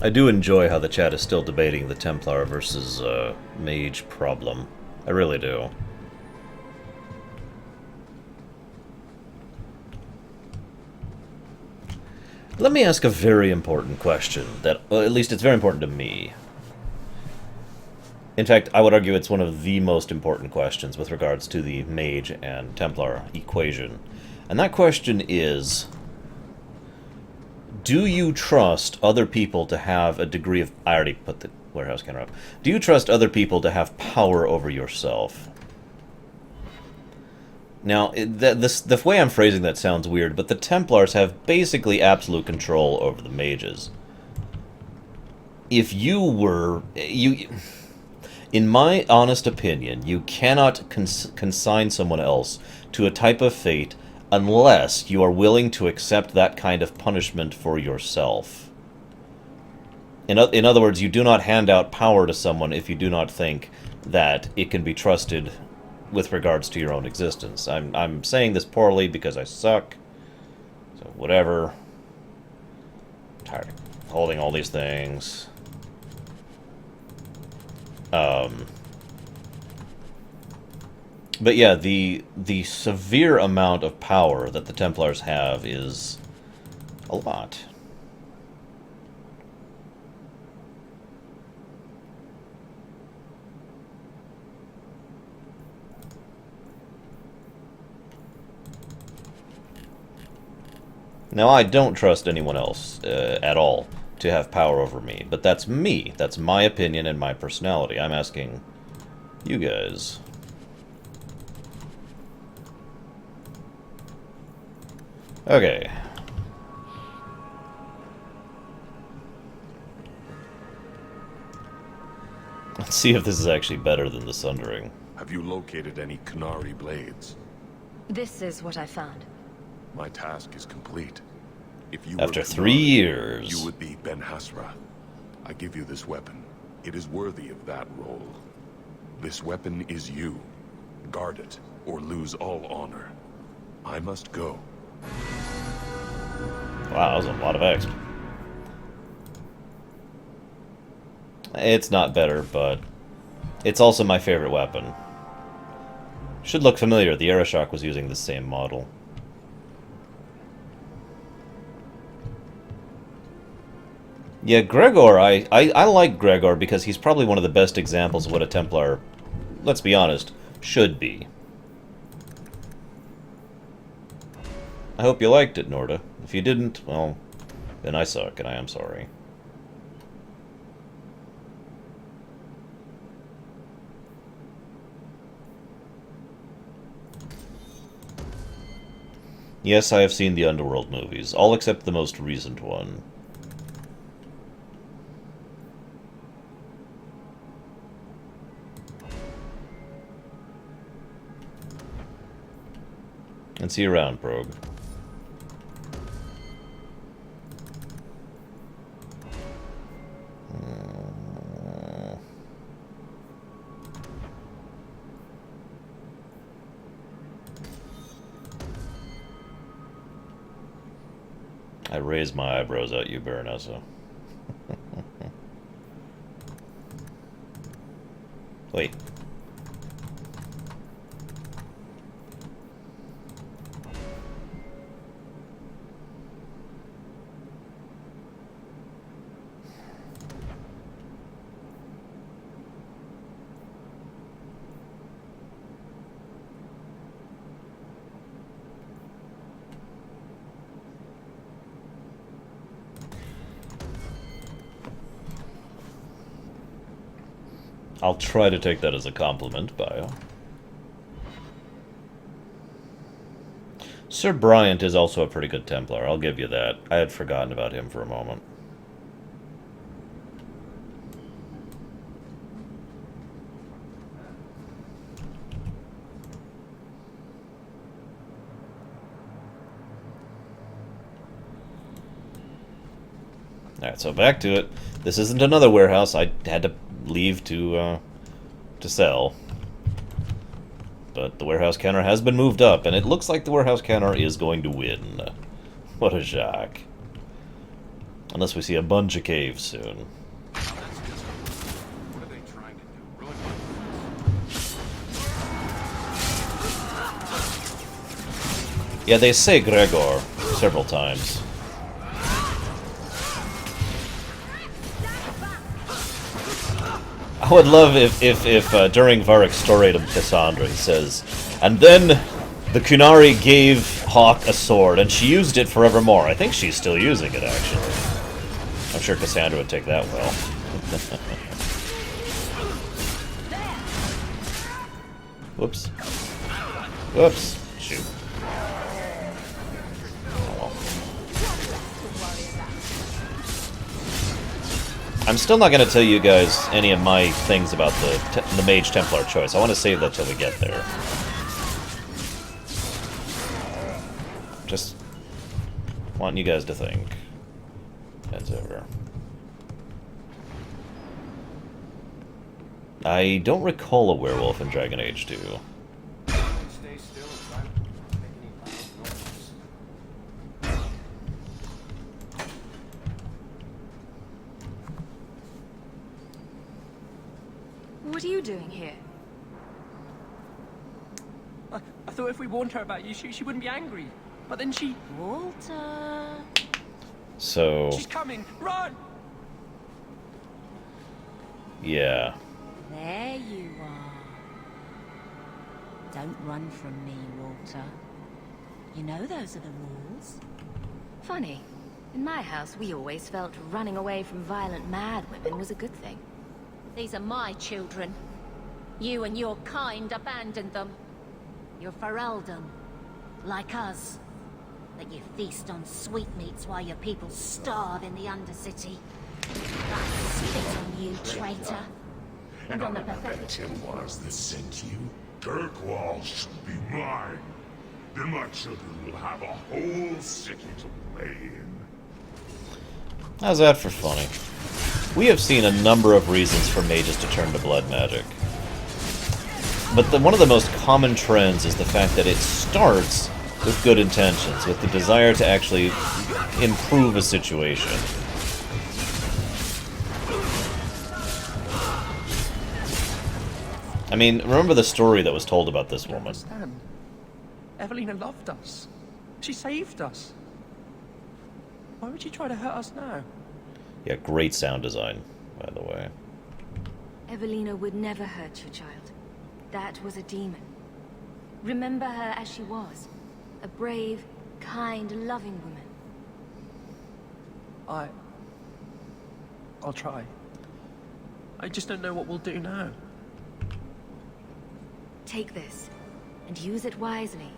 I do enjoy how the chat is still debating the Templar versus Mage problem. I really do. Let me ask a very important question that, well, at least it's very important to me. In fact, I would argue it's one of the most important questions with regards to the Mage and Templar equation. And that question is, do you trust other people to have a degree of... I already put the warehouse counter up. Do you trust other people to have power over yourself? Now, the way I'm phrasing that sounds weird, but the Templars have basically absolute control over the mages. If you were... in my honest opinion, you cannot consign someone else to a type of fate unless you are willing to accept that kind of punishment for yourself. In other words, you do not hand out power to someone if you do not think that it can be trusted with regards to your own existence. I'm saying this poorly because I suck, so whatever. I'm tired of holding all these things. But yeah, the severe amount of power that the Templars have is a lot. Now, I don't trust anyone else at all to have power over me, but that's me. That's my opinion and my personality. I'm asking you guys. Okay. Let's see if this is actually better than the Sundering. Have you located any Qunari blades? This is what I found. My task is complete. If you After were 3 Qunari, years. you would be Ben Hasra. I give you this weapon. It is worthy of that role. This weapon is you. Guard it, or lose all honor. I must go. Wow, that was a lot of exp. It's not better, but it's also my favorite weapon. Should look familiar. The Arashok was using the same model. Yeah, Gregor, I like Gregor because he's probably one of the best examples of what a Templar, let's be honest, should be. I hope you liked it, Norda. If you didn't, well, then I suck, and I am sorry. Yes, I have seen the Underworld movies, all except the most recent one. And see you around, Progue. I raise my eyebrows at you, Baronessa. Wait. I'll try to take that as a compliment, Bio. Sir Bryant is also a pretty good Templar, I'll give you that. I had forgotten about him for a moment. Alright, so back to it. This isn't another warehouse. I had to leave to sell. But the warehouse counter has been moved up, and it looks like the warehouse counter is going to win. What a shock. Unless we see a bunch of caves soon. Yeah, they say Gregor several times. I would love if during Varric's story to Cassandra he says, and then the Kunari gave Hawk a sword, and she used it forevermore. I think she's still using it, actually. I'm sure Cassandra would take that well. Whoops. Whoops. Shoot. I'm still not going to tell you guys any of my things about the Mage Templar choice. I want to save that till we get there. Just want you guys to think. Heads over. I don't recall a werewolf in Dragon Age 2. What are you doing here? I thought if we warned her about you, she wouldn't be angry. But then she... Walter... So... She's coming! Run! Yeah. There you are. Don't run from me, Walter. You know those are the rules. Funny. In my house, we always felt running away from violent mad women was a good thing. These are my children. You and your kind abandoned them. You're Ferelden, like us. That you feast on sweetmeats while your people starve in the Undercity. I spit on you, traitor. And on the pathetic... Templars that sent you. Kirkwall should be mine. Then my children will have a whole city to play in. How's that for funny? We have seen a number of reasons for mages to turn to blood magic. But one of the most common trends is the fact that it starts with good intentions, with the desire to actually improve a situation. I mean, remember the story that was told about this woman. Understand. Evelina loved us. She saved us. Why would you try to hurt us now? Yeah, great sound design, by the way. Evelina would never hurt your child. That was a demon. Remember her as she was. A brave, kind, loving woman. I'll try. I just don't know what we'll do now. Take this, and use it wisely.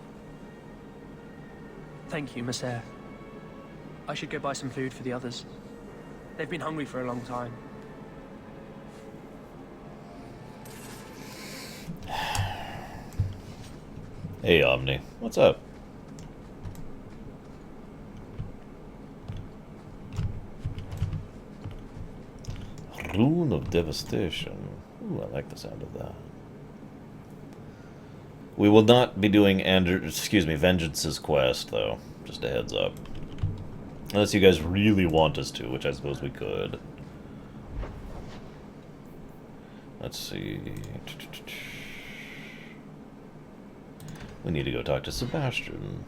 Thank you, Miss Eyre. I should go buy some food for the others. They've been hungry for a long time. Hey, Omni. What's up? Rune of Devastation. Ooh, I like the sound of that. We will not be doing Vengeance's quest, though. Just a heads up. Unless you guys really want us to, which I suppose we could. Let's see. We need to go talk to Sebastian.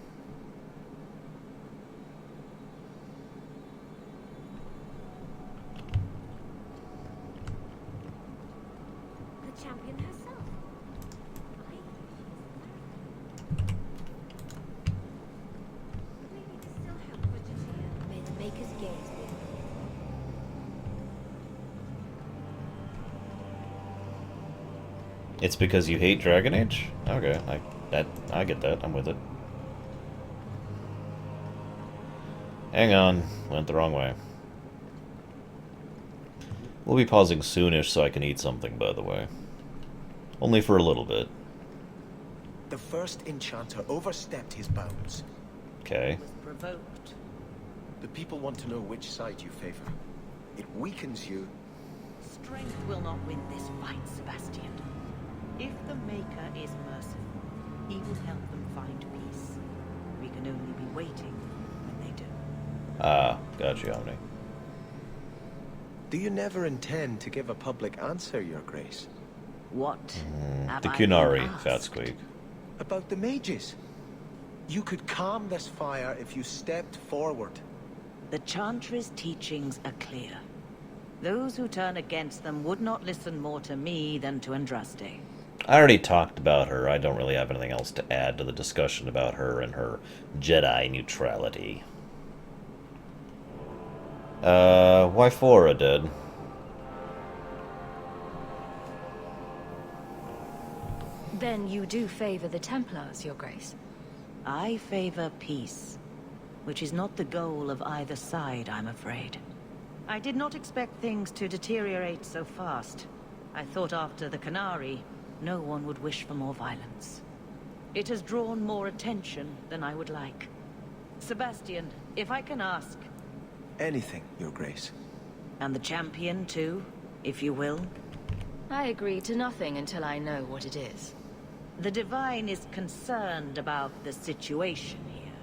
The champion herself. Maybe to still help Budgeteer. May the Maker's gaze be. It's because you hate Dragon Age? Okay, I get that. I'm with it. Hang on, went the wrong way. We'll be pausing soonish so I can eat something, by the way. Only for a little bit. The first enchanter overstepped his bounds. Okay. Provoked. The people want to know which side you favor. It weakens you. Strength will not win this fight, Sebastian. If the Maker is merciful, he will help them find peace. We can only be waiting when they do. Ah, gotcha, Omni. Do you never intend to give a public answer, Your Grace? What? The Kunari, Fat Squeak. About the mages. You could calm this fire if you stepped forward. The Chantry's teachings are clear. Those who turn against them would not listen more to me than to Andraste. I already talked about her. I don't really have anything else to add to the discussion about her and her Jedi neutrality. Why Fora dead? Then you do favor the Templars, Your Grace? I favor peace, which is not the goal of either side, I'm afraid. I did not expect things to deteriorate so fast. I thought after the Canary, no one would wish for more violence. It has drawn more attention than I would like. Sebastian, if I can ask... Anything, Your Grace. And the champion, too, if you will? I agree to nothing until I know what it is. The Divine is concerned about the situation here.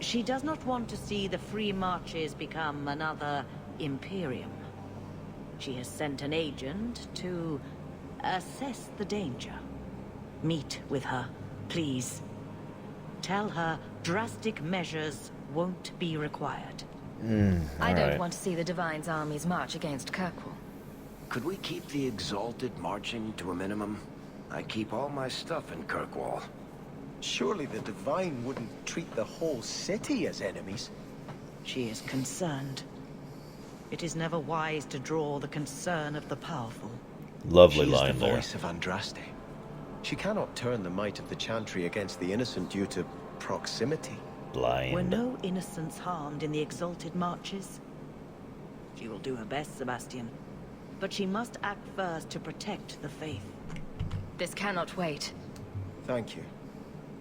She does not want to see the Free Marches become another Imperium. She has sent an agent to assess the danger. Meet with her, please. Tell her drastic measures won't be required. I don't want to see the Divine's armies march against Kirkwall. Could we keep the Exalted marching to a minimum? I keep all my stuff in Kirkwall. Surely the Divine wouldn't treat the whole city as enemies. She is concerned. It is never wise to draw the concern of the powerful. Lovely She line is the there. voice of Andraste. She cannot turn the might of the Chantry against the innocent due to proximity. Blind. Were no innocents harmed in the Exalted marches? She will do her best, Sebastian. But she must act first to protect the faith. This cannot wait. Thank you.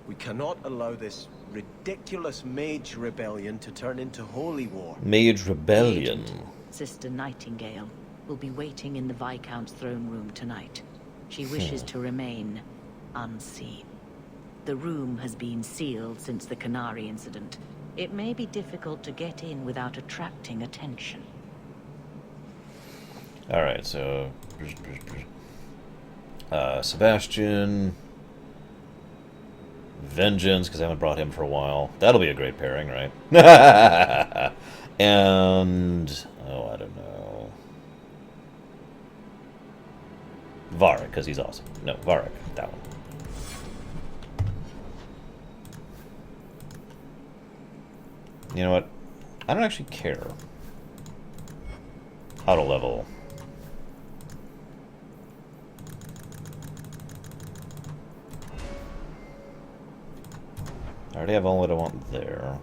We cannot allow this ridiculous mage rebellion to turn into holy war. Mage Rebellion. Sister Nightingale will be waiting in the Viscount's throne room tonight. She wishes to remain unseen. The room has been sealed since the Canary incident. It may be difficult to get in without attracting attention. Alright, so... Sebastian... Vengeance, because I haven't brought him for a while. That'll be a great pairing, right? And... oh, I don't know. Varric, because he's awesome. No, Varric, that one. You know what? I don't actually care how to level. I already have all that I want there.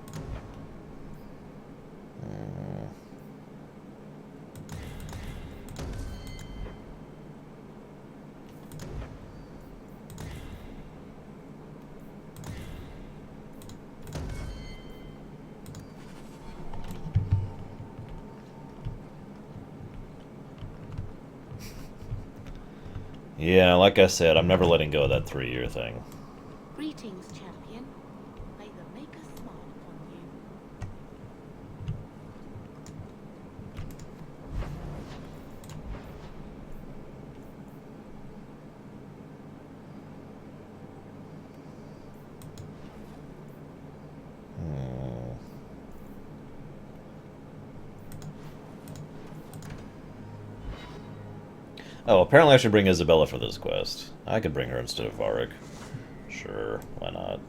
Yeah, like I said, I'm never letting go of that 3-year thing. Greetings, champion. May the Maker smile upon you. Oh, apparently I should bring Isabella for this quest. I could bring her instead of Varric. Sure, why not?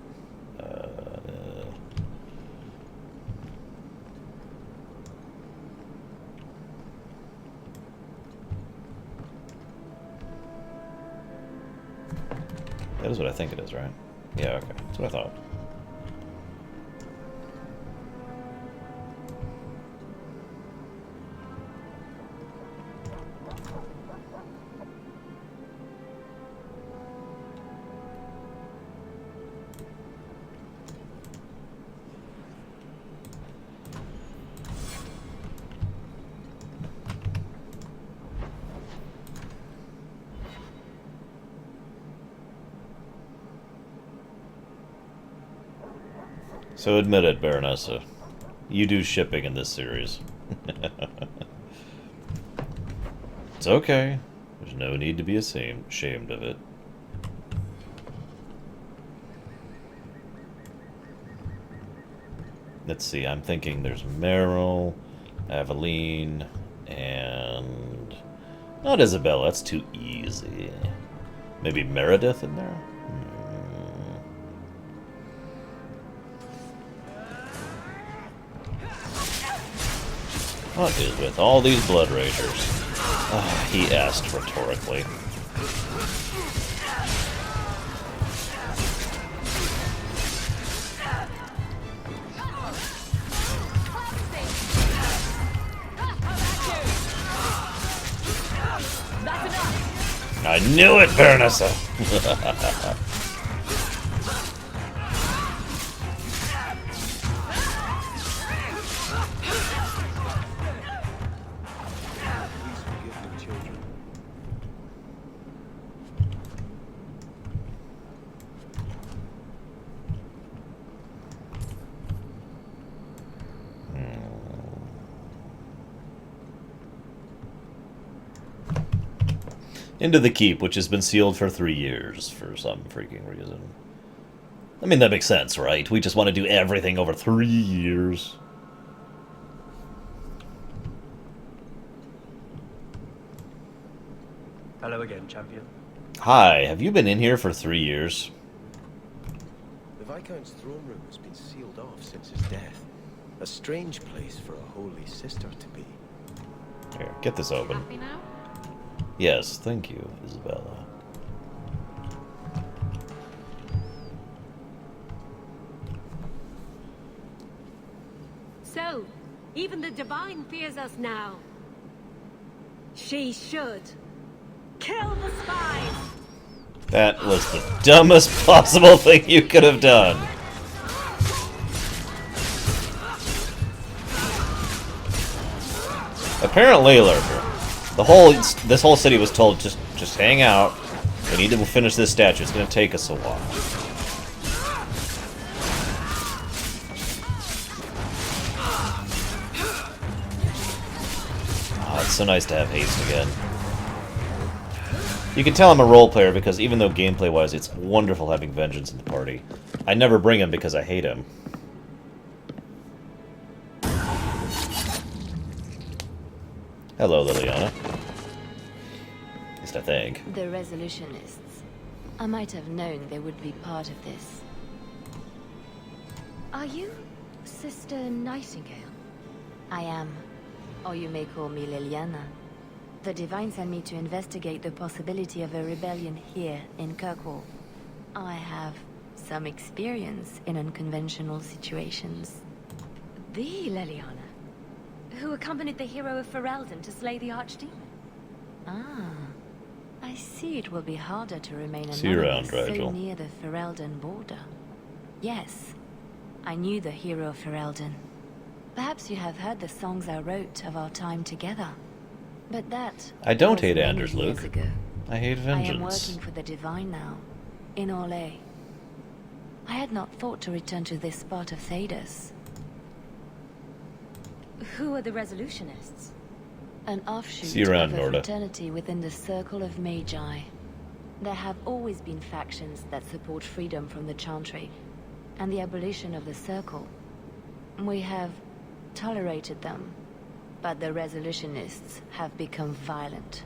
That is what I think it is, right? Yeah, okay. That's what I thought. So admit it, Baronessa. You do shipping in this series. It's okay. There's no need to be ashamed of it. Let's see, I'm thinking there's Meryl, Aveline, and... not Isabella, that's too easy. Maybe Meredith in there? What is with all these Blood Ragers? Oh, he asked rhetorically. I knew it, Baronessa! Into the keep, which has been sealed for 3 years for some freaking reason. I mean, that makes sense, right? We just want to do everything over 3 years. Hello again, champion. Hi, have you been in here for 3 years? The Viscount's throne room has been sealed off since his death. A strange place for a holy sister to be. Here, get this open. Happy now? Yes, thank you, Isabella. So, even the Divine fears us now. She should. Kill the spies! That was the dumbest possible thing you could have done. Apparently, Lurker, this whole city was told just hang out. We need to finish this statue. It's going to take us a while. Oh, it's so nice to have haste again. You can tell I'm a role player because even though gameplay-wise it's wonderful having Vengeance in the party, I never bring him because I hate him. Hello, Liliana. At least I think. The Resolutionists. I might have known they would be part of this. Are you Sister Nightingale? I am. Or you may call me Liliana. The Divine sent me to investigate the possibility of a rebellion here in Kirkwall. I have some experience in unconventional situations. The Liliana, who accompanied the hero of Ferelden to slay the Archdemon. Ah. I see it will be harder to remain See you around, anonymous so Rigel. near the Ferelden border. Yes. I knew the hero of Ferelden. Perhaps you have heard the songs I wrote of our time together. But that I don't was hate many Anders, years Luke. ago. I hate Vengeance. I am working for the Divine now, in Orlais. I had not thought to return to this part of Thedas. Who are the Resolutionists? An offshoot See you around, of a Norda. fraternity within the Circle of Magi. There have always been factions that support freedom from the Chantry and the abolition of the Circle. We have tolerated them, but the Resolutionists have become violent.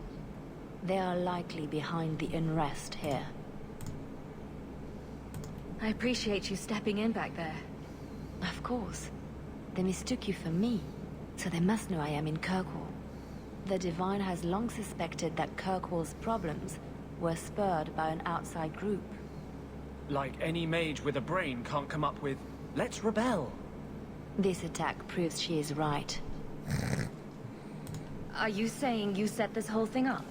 They are likely behind the unrest here. I appreciate you stepping in back there. Of course. They mistook you for me, so they must know I am in Kirkwall. The Divine has long suspected that Kirkwall's problems were spurred by an outside group. Like any mage with a brain can't come up with, let's rebel. This attack proves she is right. Are you saying you set this whole thing up?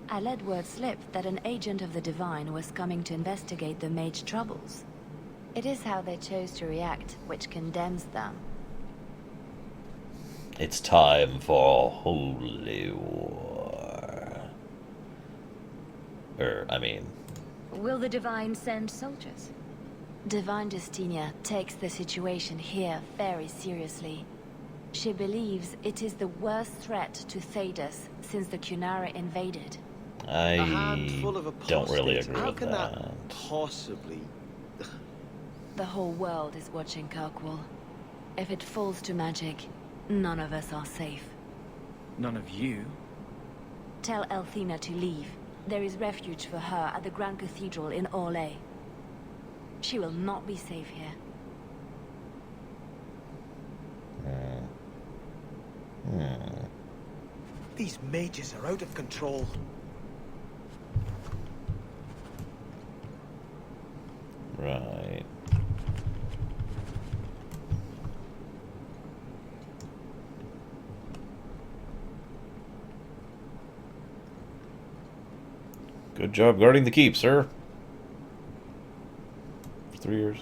I let word slip that an agent of the Divine was coming to investigate the mage troubles. It is how they chose to react which condemns them. It's time for holy war. Will the Divine send soldiers? Divine Justinia takes the situation here very seriously. She believes it is the worst threat to Thedas since the Cunara invaded. I A handful of don't really apostates. agree How with can that. possibly... The whole world is watching Kirkwall. If it falls to magic, none of us are safe. None of you? Tell Elthina to leave. There is refuge for her at the Grand Cathedral in Orlais. She will not be safe here. These mages are out of control. Right. Good job guarding the keep, sir. For 3 years.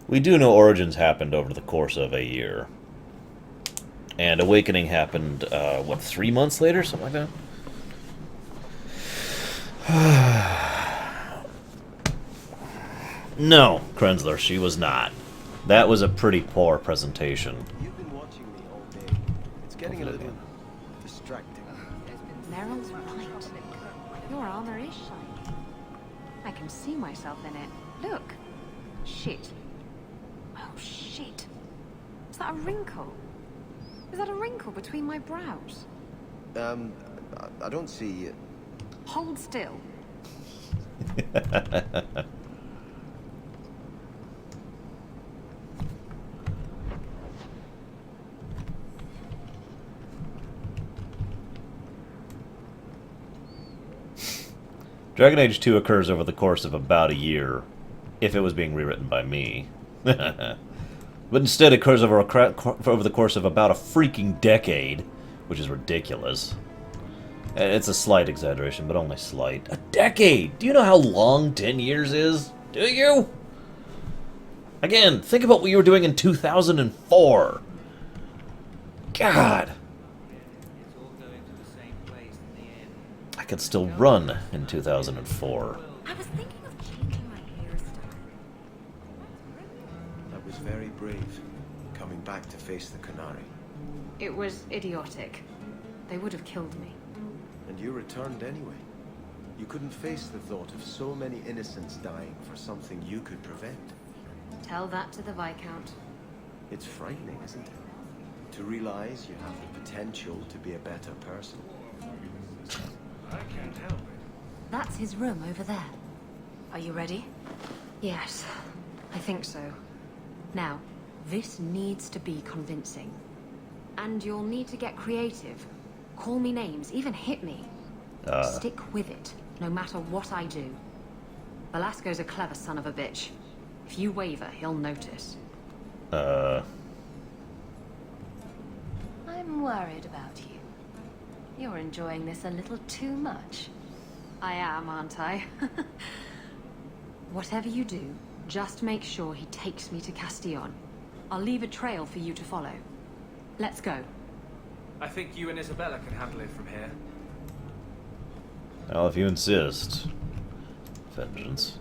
We do know Origins happened over the course of a year. And Awakening happened, 3 months later? Something like that? No, Krenzler, she was not. That was a pretty poor presentation. You've been watching me all day. It's getting a little distracting. Meryl's right. Your armor is shiny. I can see myself in it. Look. Shit. Oh, shit. Is that a wrinkle? Is that a wrinkle between my brows? I don't see... Hold still. Dragon Age 2 occurs over the course of about a year, if it was being rewritten by me. But instead it occurs over the course of about a freaking decade, which is ridiculous. It's a slight exaggeration, but only slight. A decade! Do you know how long 10 years is? Do you? Again, think about what you were doing in 2004. God! I could still run in 2004. I was thinking of changing my hairstyle. That was very brave, coming back to face the Canary. It was idiotic. They would have killed me. And you returned anyway. You couldn't face the thought of so many innocents dying for something you could prevent. Tell that to the Viscount. It's frightening, isn't it? To realize you have the potential to be a better person. I can't help it. That's his room over there. Are you ready? Yes, I think so. Now, this needs to be convincing. And you'll need to get creative. Call me names, even hit me. Stick with it, no matter what I do. Velasco's a clever son of a bitch. If you waver, he'll notice. I'm worried about you. You're enjoying this a little too much. I am, aren't I? Whatever you do, just make sure he takes me to Castillon. I'll leave a trail for you to follow. Let's go. I think you and Isabella can handle it from here. Well, if you insist. Vengeance.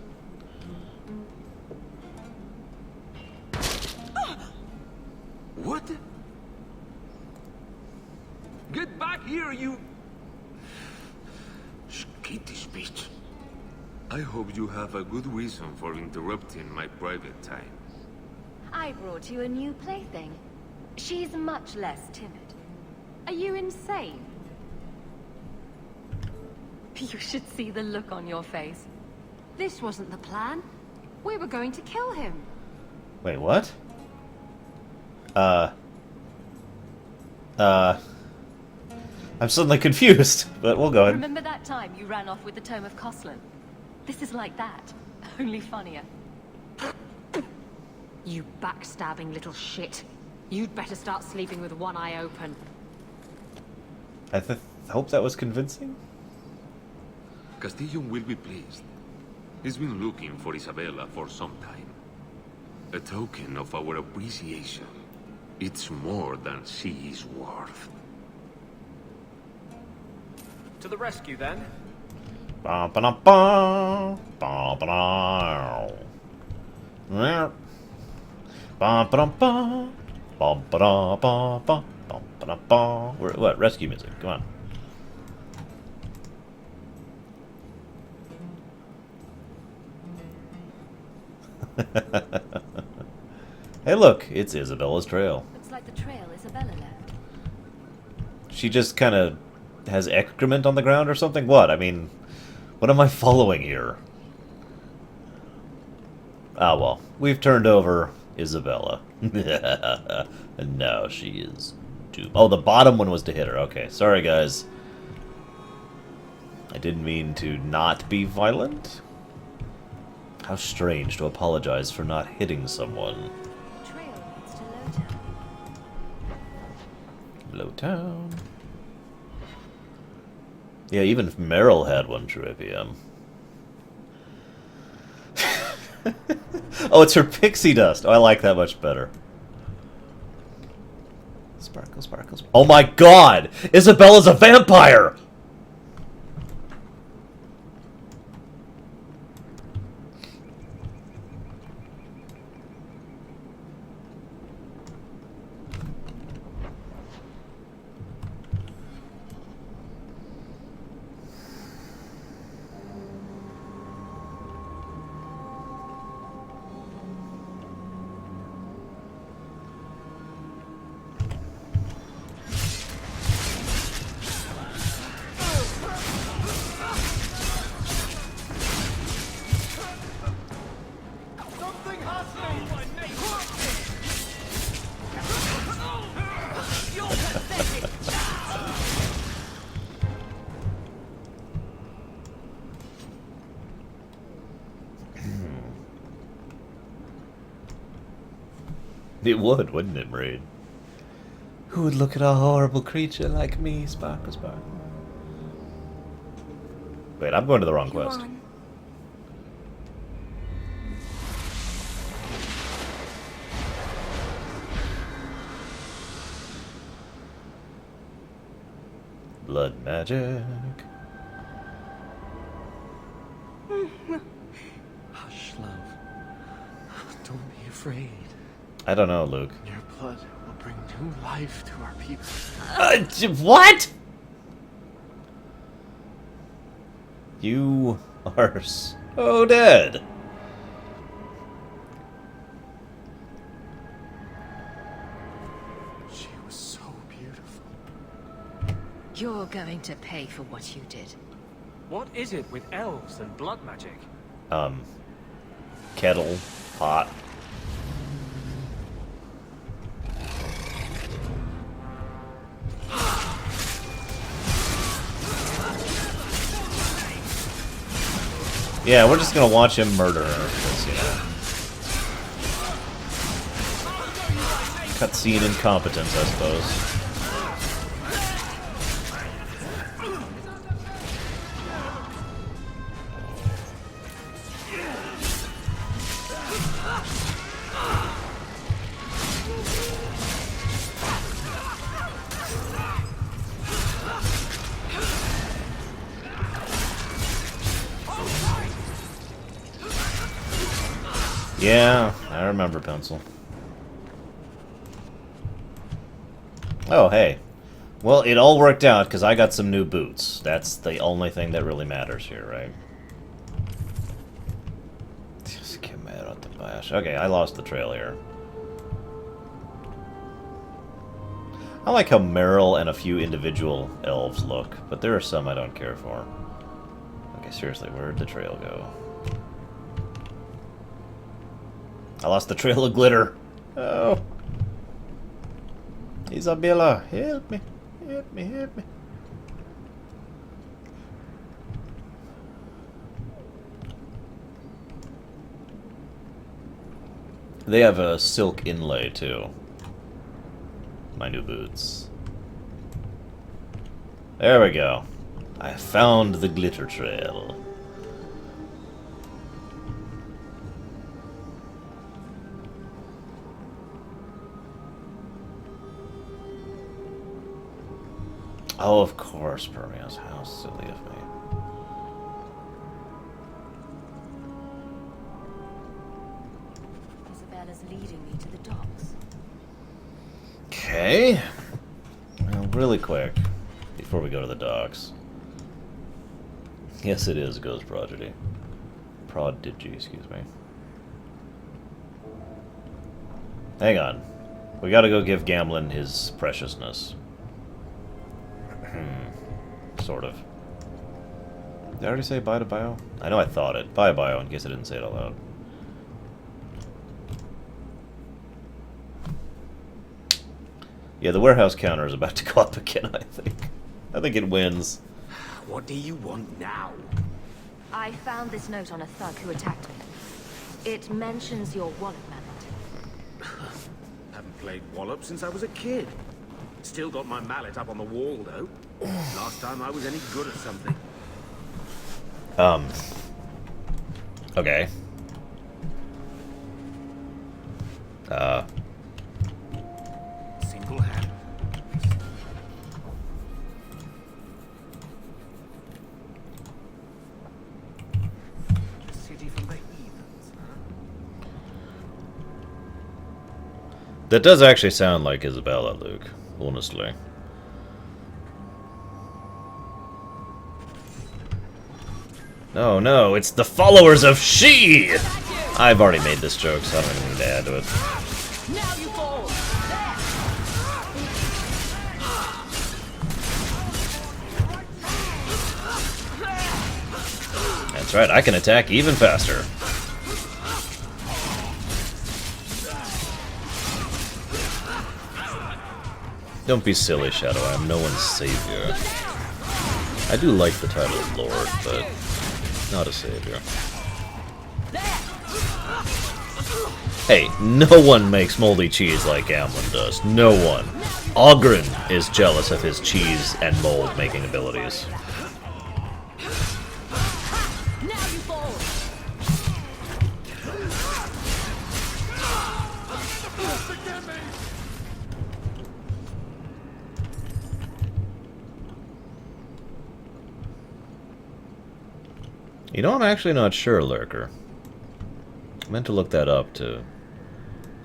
What? Get back here, you... skittish bitch. I hope you have a good reason for interrupting my private time. I brought you a new plaything. She's much less timid. Are you insane? You should see the look on your face. This wasn't the plan. We were going to kill him. Wait, what? I'm suddenly confused, but we'll go ahead. Remember that time you ran off with the Tome of Coslin? This is like that, only funnier. You backstabbing little shit. You'd better start sleeping with one eye open. I hope that was convincing. Castillo will be pleased. He's been looking for Isabella for some time. A token of our appreciation. It's more than she is worth. To the rescue, then. Ba ba ba ba ba ba ba ba ba ba ba ba ba. What? Rescue music. Come on. Hey, look! It's Isabella's trail. Looks like the trail Isabella left. She just kind of has excrement on the ground or something? What? I mean, what am I following here? Ah, well. We've turned over Isabella. And now she is doomed. Oh, the bottom one was to hit her. Okay, sorry, guys. I didn't mean to not be violent. How strange to apologize for not hitting someone. The trail leads to Lowtown. Yeah, even Meryl had one trivium. Oh, it's her pixie dust. Oh, I like that much better. Sparkle, sparkles. Oh my god! Isabella's a vampire! It would, wouldn't it, Maid? Who would look at a horrible creature like me, Sparkle Sparkle? Wait, I'm going to the wrong quest. Blood magic. Hush, love. Don't be afraid. I don't know, Luke. Your blood will bring new life to our people. What? You are so dead. She was so beautiful. You're going to pay for what you did. What is it with elves and blood magic? Kettle, pot. Yeah, we're just gonna watch him murder her, because, you know. Cutscene incompetence, I suppose. Yeah, I remember Pencil. Oh, hey. Well, it all worked out because I got some new boots. That's the only thing that really matters here, right? Okay, I lost the trail here. I like how Meryl and a few individual elves look, but there are some I don't care for. Okay, seriously, where'd the trail go? I lost the trail of glitter. Oh. Isabella, help me. Help me, help me. They have a silk inlay, too. My new boots. There we go. I found the glitter trail. Oh, of course, Permeus. How silly of me. Isabella's leading me to the docks. Okay. Well, really quick, before we go to the docks. Yes, it is Ghost Prodigy. Prodigy, excuse me. Hang on. We gotta go give Gamlin his preciousness. Sort of. Did I already say bye to Bio? I know I thought it. Bye, Bio, in case I didn't say it out loud. Yeah, the warehouse counter is about to go up again, I think. I think it wins. What do you want now? I found this note on a thug who attacked me. It mentions your wallet mallet. Haven't played Wallop since I was a kid. Still got my mallet up on the wall, though. Last time I was any good at something. Okay. Single hand. A city from the heathens, huh? That does actually sound like Isabella, Luke. Honestly. No, no, it's the followers of She! I've already made this joke, so I don't even need to add to it. Now you fall. That's right, I can attack even faster. Don't be silly, Shadow. I'm no one's savior. I do like the title of Lord, but not a savior. Hey, no one makes moldy cheese like Gamlin does. No one. Ogren is jealous of his cheese and mold making abilities. You know, I'm actually not sure, Lurker. I meant to look that up to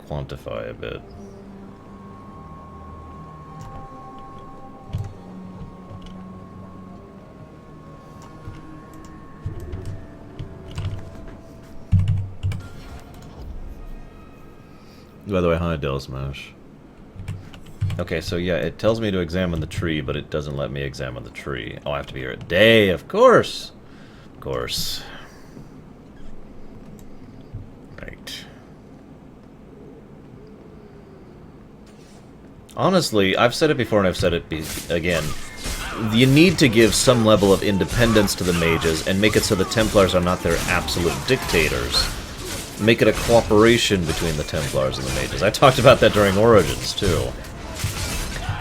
quantify a bit. By the way, hi, Del Smash. Okay, so yeah, it tells me to examine the tree, but it doesn't let me examine the tree. Oh, I have to be here at day, of course! Of course. Right. Honestly, I've said it before and I've said it again. You need to give some level of independence to the mages and make it so the Templars are not their absolute dictators. Make it a cooperation between the Templars and the mages. I talked about that during Origins, too.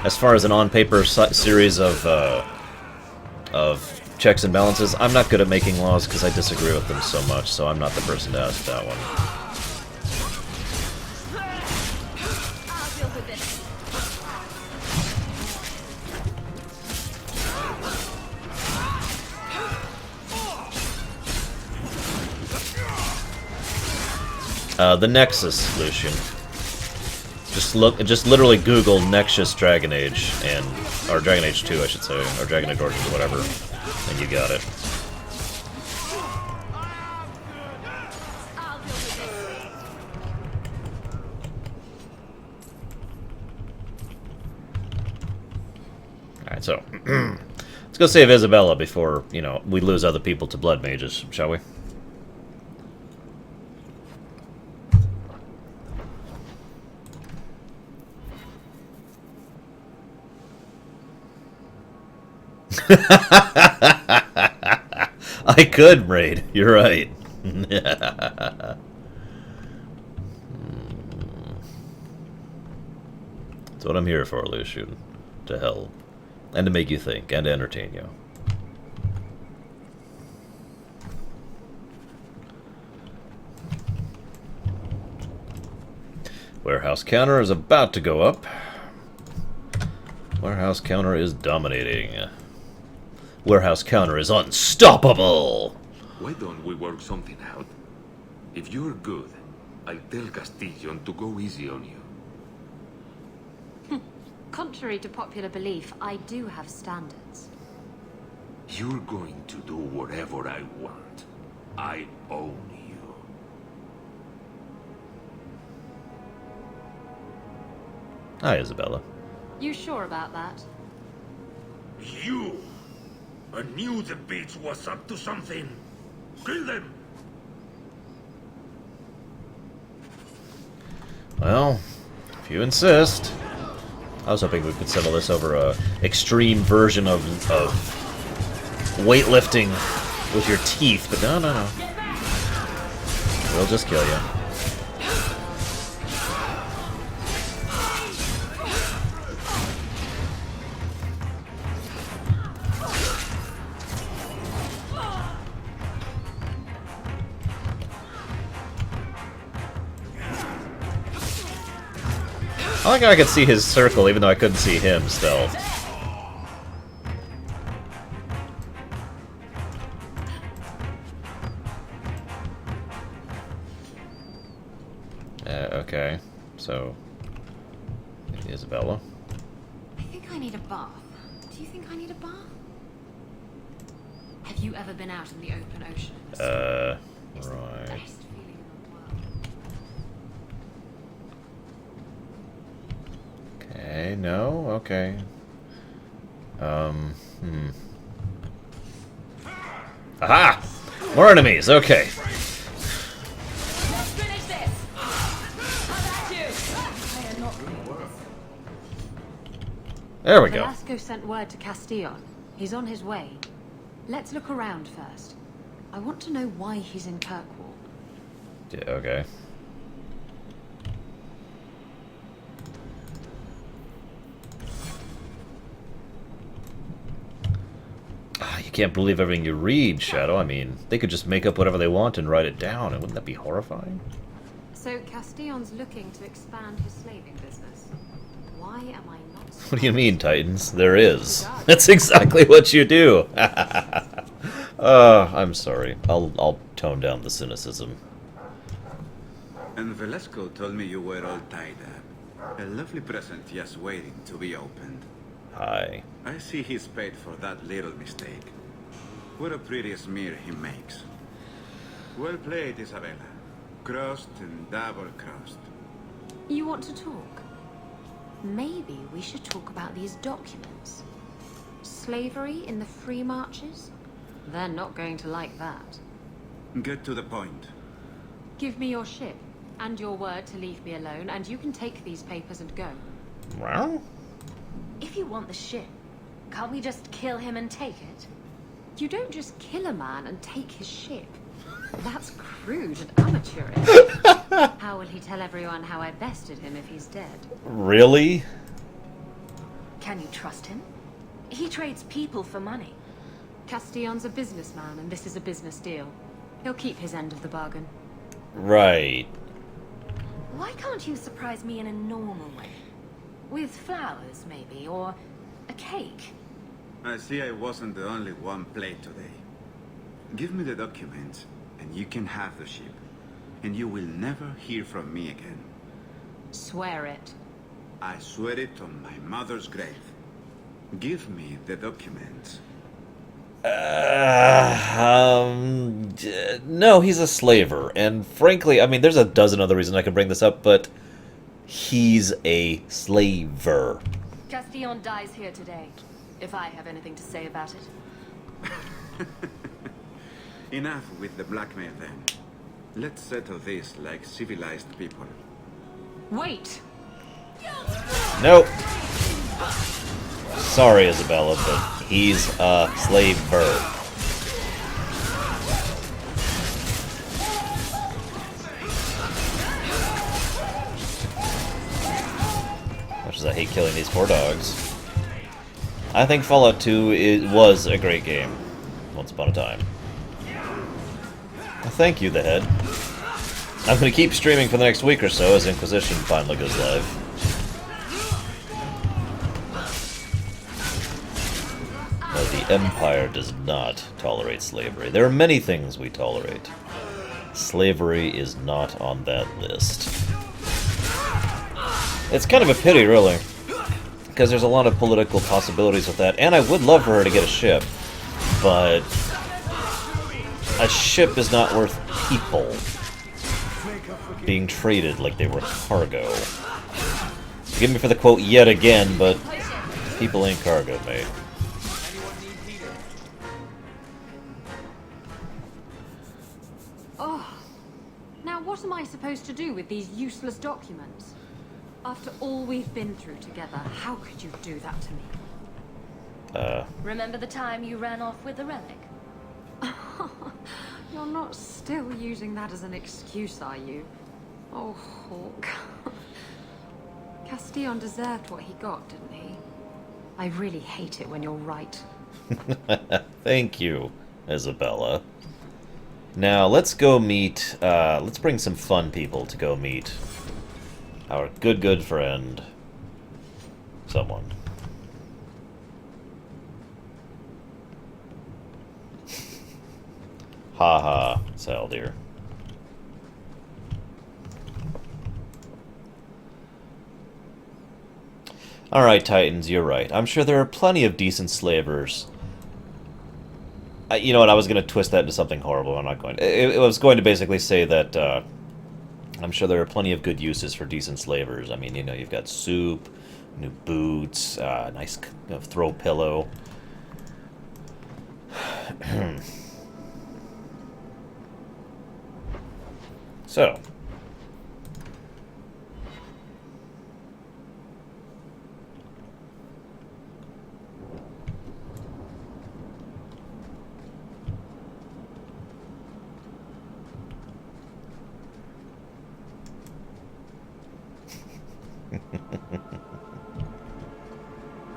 As far as an on-paper series of checks and balances, I'm not good at making laws because I disagree with them so much, so I'm not the person to ask that one. The Nexus, Lucian. Just literally Google Nexus Dragon Age or Dragon Age 2, I should say, or Dragon Age Origins, whatever, and you got it. so let's go save Isabella before, you know, we lose other people to blood mages, shall we? I could raid. You're right. That's what I'm here for, Lucian. To help. And to make you think, and to entertain you. Warehouse counter is about to go up. Warehouse counter is dominating. Warehouse counter is unstoppable! Why don't we work something out? If you're good, I'll tell Castillon to go easy on you. Contrary to popular belief, I do have standards. You're going to do whatever I want. I own you. Hi, Isabella. You sure about that? You! I knew the bitch was up to something. Kill them! Well, if you insist. I was hoping we could settle this over a extreme version of weightlifting with your teeth, but no. We'll just kill you. I like how I could see his circle, even though I couldn't see him still. Okay, so Isabella. I think I need a bath. Do you think I need a bath? Have you ever been out in the open ocean? Right. Okay, no, okay. Aha! More enemies, okay. There we go. Velasco sent word to Castillon. He's on his way. Let's look around first. I want to know why he's in Kirkwall. Yeah, okay. You can't believe everything you read, Shadow. I mean, they could just make up whatever they want and write it down, and wouldn't that be horrifying? So Castillon's looking to expand his slaving business. Why am I not... What do you mean, Titans? There is. That's exactly what you do. I'm sorry. I'll tone down the cynicism. And Velasco told me you were all tied up. A lovely present just waiting to be opened. Hi. I see he's paid for that little mistake. What a pretty smear he makes. Well played, Isabella. Crossed and double-crossed. You want to talk? Maybe we should talk about these documents. Slavery in the free marches? They're not going to like that. Get to the point. Give me your ship, and your word to leave me alone, and you can take these papers and go. Well? If you want the ship, can't we just kill him and take it? You don't just kill a man and take his ship. That's crude and amateurish. How will he tell everyone how I bested him if he's dead? Really? Can you trust him? He trades people for money. Castillon's a businessman, and this is a business deal. He'll keep his end of the bargain. Right. Why can't you surprise me in a normal way? With flowers, maybe, or a cake? I see I wasn't the only one played today. Give me the documents, and you can have the ship. And you will never hear from me again. Swear it. I swear it on my mother's grave. Give me the documents. No, he's a slaver. And frankly, I mean, there's a dozen other reasons I could bring this up, but he's a slaver. Castillon dies here today. if I have anything to say about it. Enough with the blackmail then. Let's settle this like civilized people. Wait! Nope. Sorry, Isabella, but he's a slave bird. Much as I hate killing these poor dogs. I think Fallout 2 was a great game. Once upon a time. Well, thank you, the head. I'm going to keep streaming for the next week or so as Inquisition finally goes live. No, the Empire does not tolerate slavery. There are many things we tolerate. Slavery is not on that list. It's kind of a pity, really. Because there's a lot of political possibilities with that. And I would love for her to get a ship. But a ship is not worth people being traded like they were cargo. Forgive me for the quote yet again, but people ain't cargo, mate. Oh, now what am I supposed to do with these useless documents? After all we've been through together, how could you do that to me? Remember the time you ran off with the relic? You're not still using that as an excuse, are you? Oh, Hawk. Castillon deserved what he got, didn't he? I really hate it when you're right. Thank you, Isabella. Now, let's go meet, let's bring some fun people to go meet our good friend. Someone. Haha, Saldir. Alright, Titans, you're right. I'm sure there are plenty of decent slavers. You know what, I was going to twist that into something horrible. I'm not going to. It was going to basically say that I'm sure there are plenty of good uses for decent slavers. I mean, you know, you've got soup, new boots, nice throw pillow. So.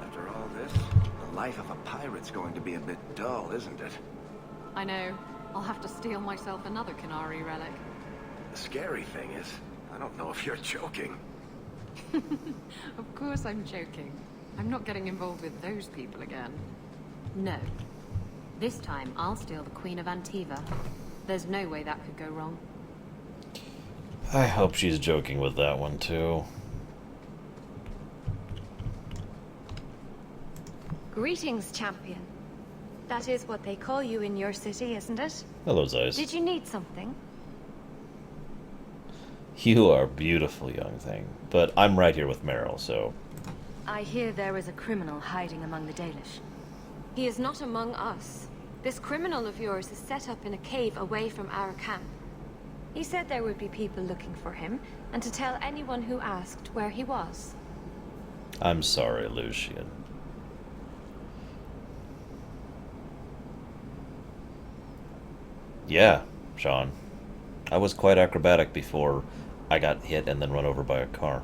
After all this, the life of a pirate's going to be a bit dull, isn't it? I know. I'll have to steal myself another Canary relic. The scary thing is, I don't know if you're joking. Of course I'm joking. I'm not getting involved with those people again. No. This time, I'll steal the Queen of Antiva. There's no way that could go wrong. I hope she's joking with that one, too. Greetings, champion. That is what they call you in your city, isn't it? Hello, Zeiss. Did you need something? You are a beautiful young thing. But I'm right here with Meryl, so... I hear there is a criminal hiding among the Dalish. He is not among us. This criminal of yours is set up in a cave away from our camp. He said there would be people looking for him, and to tell anyone who asked where he was. I'm sorry, Lucian. Yeah, Sean. I was quite acrobatic before I got hit and then run over by a car.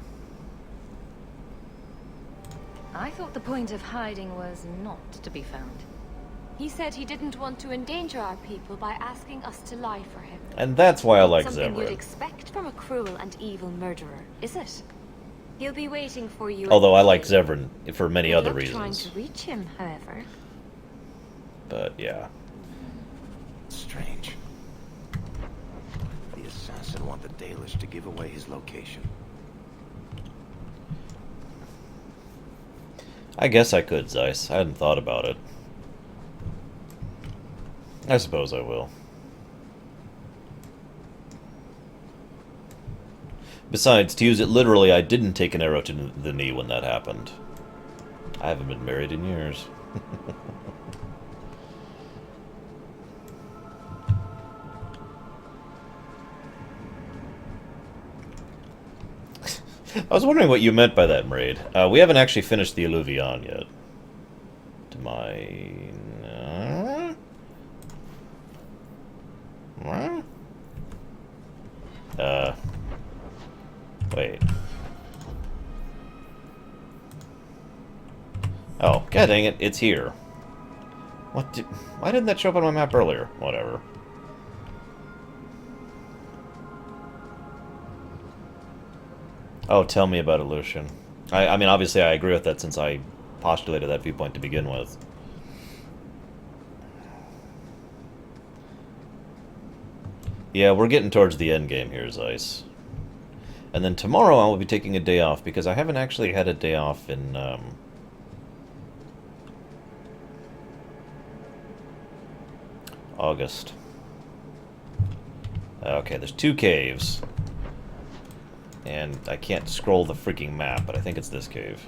I thought the point of hiding was not to be found. He said he didn't want to endanger our people by asking us to lie for him. And that's why I like Something you'd Zevran. expect from a cruel and evil murderer, is it? He'll be waiting for you. Although I like Zevran for many other We're not trying reasons. to reach him, however. But, yeah. Strange. The assassin want the Dalish to give away his location. I guess I could, Zeiss. I hadn't thought about it. I suppose I will. Besides, to use it literally, I didn't take an arrow to the knee when that happened. I haven't been married in years. I was wondering what you meant by that, Mraid. We haven't actually finished the Illuvion yet. To my... Wait. Oh, god dang it, it's here. Why didn't that show up on my map earlier? Whatever. Oh, tell me about Illusion. I mean, obviously I agree with that since I postulated that viewpoint to begin with. Yeah, we're getting towards the end game here, Zeiss. And then tomorrow I will be taking a day off because I haven't actually had a day off in, August. Okay, there's 2 caves. And I can't scroll the freaking map, but I think it's this cave.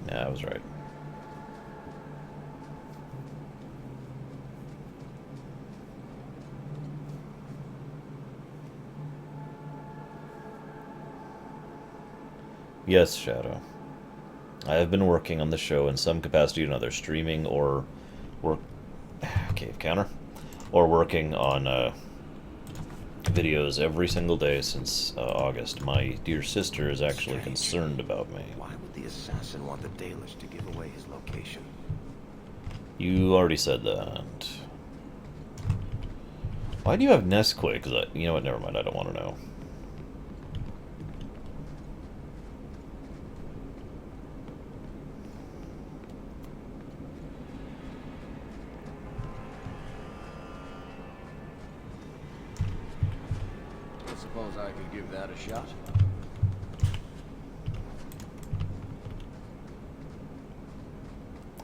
Yeah, I was right. Yes, Shadow. I have been working on the show in some capacity or another, streaming or work... Cave counter. Or working on videos every single day since August. My dear sister is actually concerned about me. Why would the assassin want the Dalish to give away his location? You already said that. Why do you have Nesquik? You know what, never mind, I don't want to know. I suppose I could give that a shot.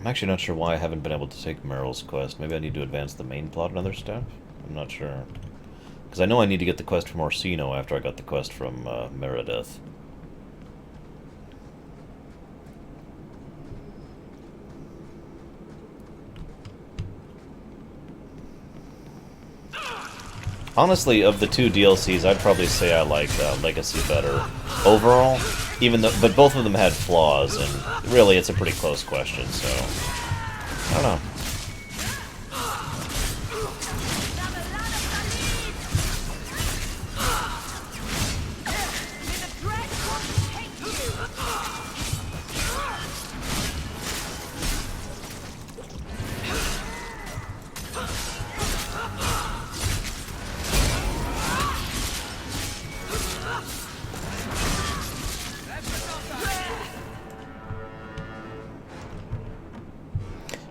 I'm actually not sure why I haven't been able to take Meryl's quest. Maybe I need to advance the main plot another step? I'm not sure. Because I know I need to get the quest from Orsino after I got the quest from Meredith. Honestly, of the 2 DLCs, I'd probably say I like Legacy better overall. Even though, but both of them had flaws, and really, it's a pretty close question. So, I don't know.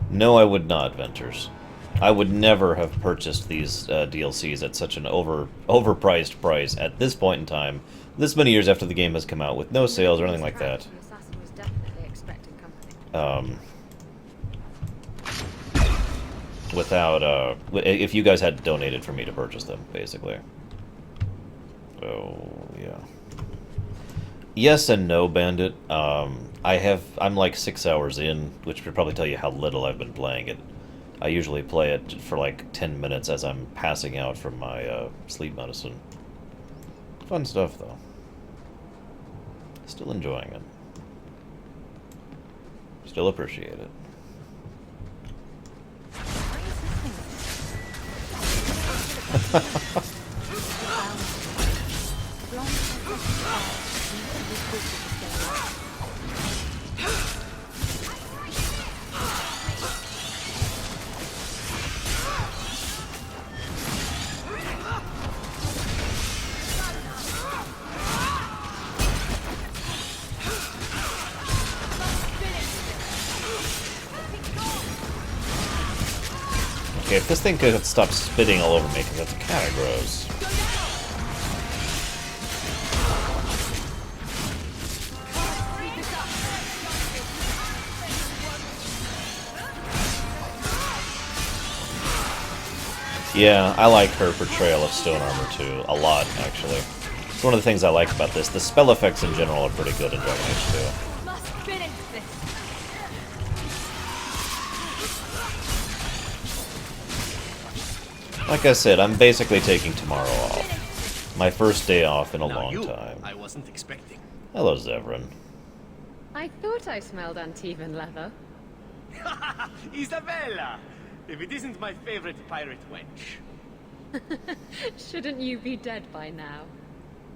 No, I would not, Venters. I would never have purchased these DLCs at such an overpriced price at this point in time, this many years after the game has come out, with no sales or anything like that. Without, if you guys had donated for me to purchase them, basically. Oh, yeah. Yes and no, Bandit. I'm like 6 hours in, which would probably tell you how little I've been playing it. I usually play it for like 10 minutes as I'm passing out from my sleep medicine. Fun stuff, though. Still enjoying it. Still appreciate it. Okay, if this thing could stop spitting all over me, because that's kind of gross. Yeah, I like her portrayal of Stone Armor too, a lot, actually. It's one of the things I like about this. The spell effects in general are pretty good in Dragon Age 2. Must finish this. Like I said, I'm basically taking tomorrow off. My first day off in a long time. I wasn't expecting. Hello, Zevran. I thought I smelled Antivan leather. Isabella! If it isn't my favorite pirate wench. Shouldn't you be dead by now?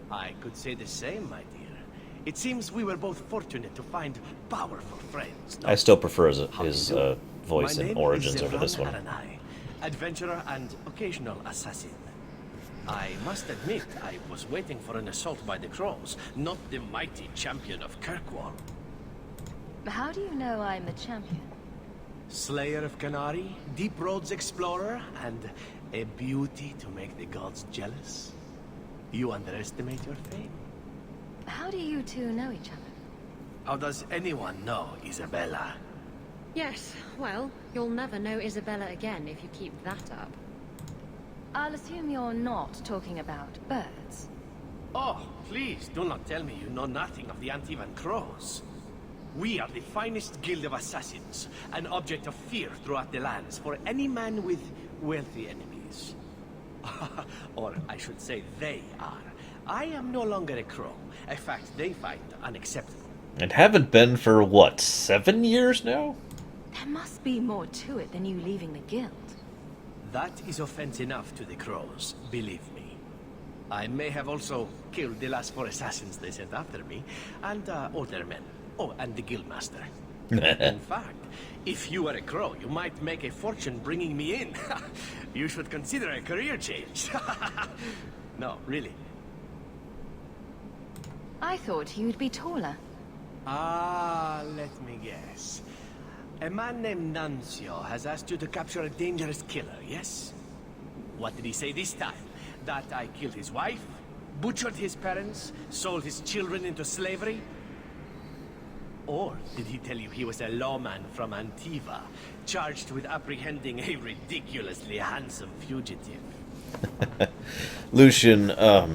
I could say the same, my dear. It seems we were both fortunate to find powerful friends. I still prefer his voice My and name origins is over this one. Lorerunner, adventurer and occasional assassin. I must admit, I was waiting for an assault by the Crows, not the mighty champion of Kirkwall. How do you know I'm the champion? Slayer of Canary, Deep Roads explorer, and a beauty to make the gods jealous. You underestimate your fame. How do you two know each other? How does anyone know Isabella? Yes, well, you'll never know Isabella again if you keep that up. I'll assume you're not talking about birds. Oh, please do not tell me you know nothing of the Antivan Crows. We are the finest guild of assassins, an object of fear throughout the lands for any man with wealthy enemies. Or I should say they are. I am no longer a crow, a fact they find unacceptable. And haven't been for, what, 7 years now? There must be more to it than you leaving the guild. That is offense enough to the crows, believe me. I may have also killed the last 4 assassins they sent after me, and older men. Oh, and the guildmaster. In fact, if you were a crow, you might make a fortune bringing me in. You should consider a career change. No, really. I thought you'd be taller. Ah, let me guess. A man named Nuncio has asked you to capture a dangerous killer, yes? What did he say this time? That I killed his wife, butchered his parents, sold his children into slavery? Or did he tell you he was a lawman from Antiva, charged with apprehending a ridiculously handsome fugitive? Lucian, I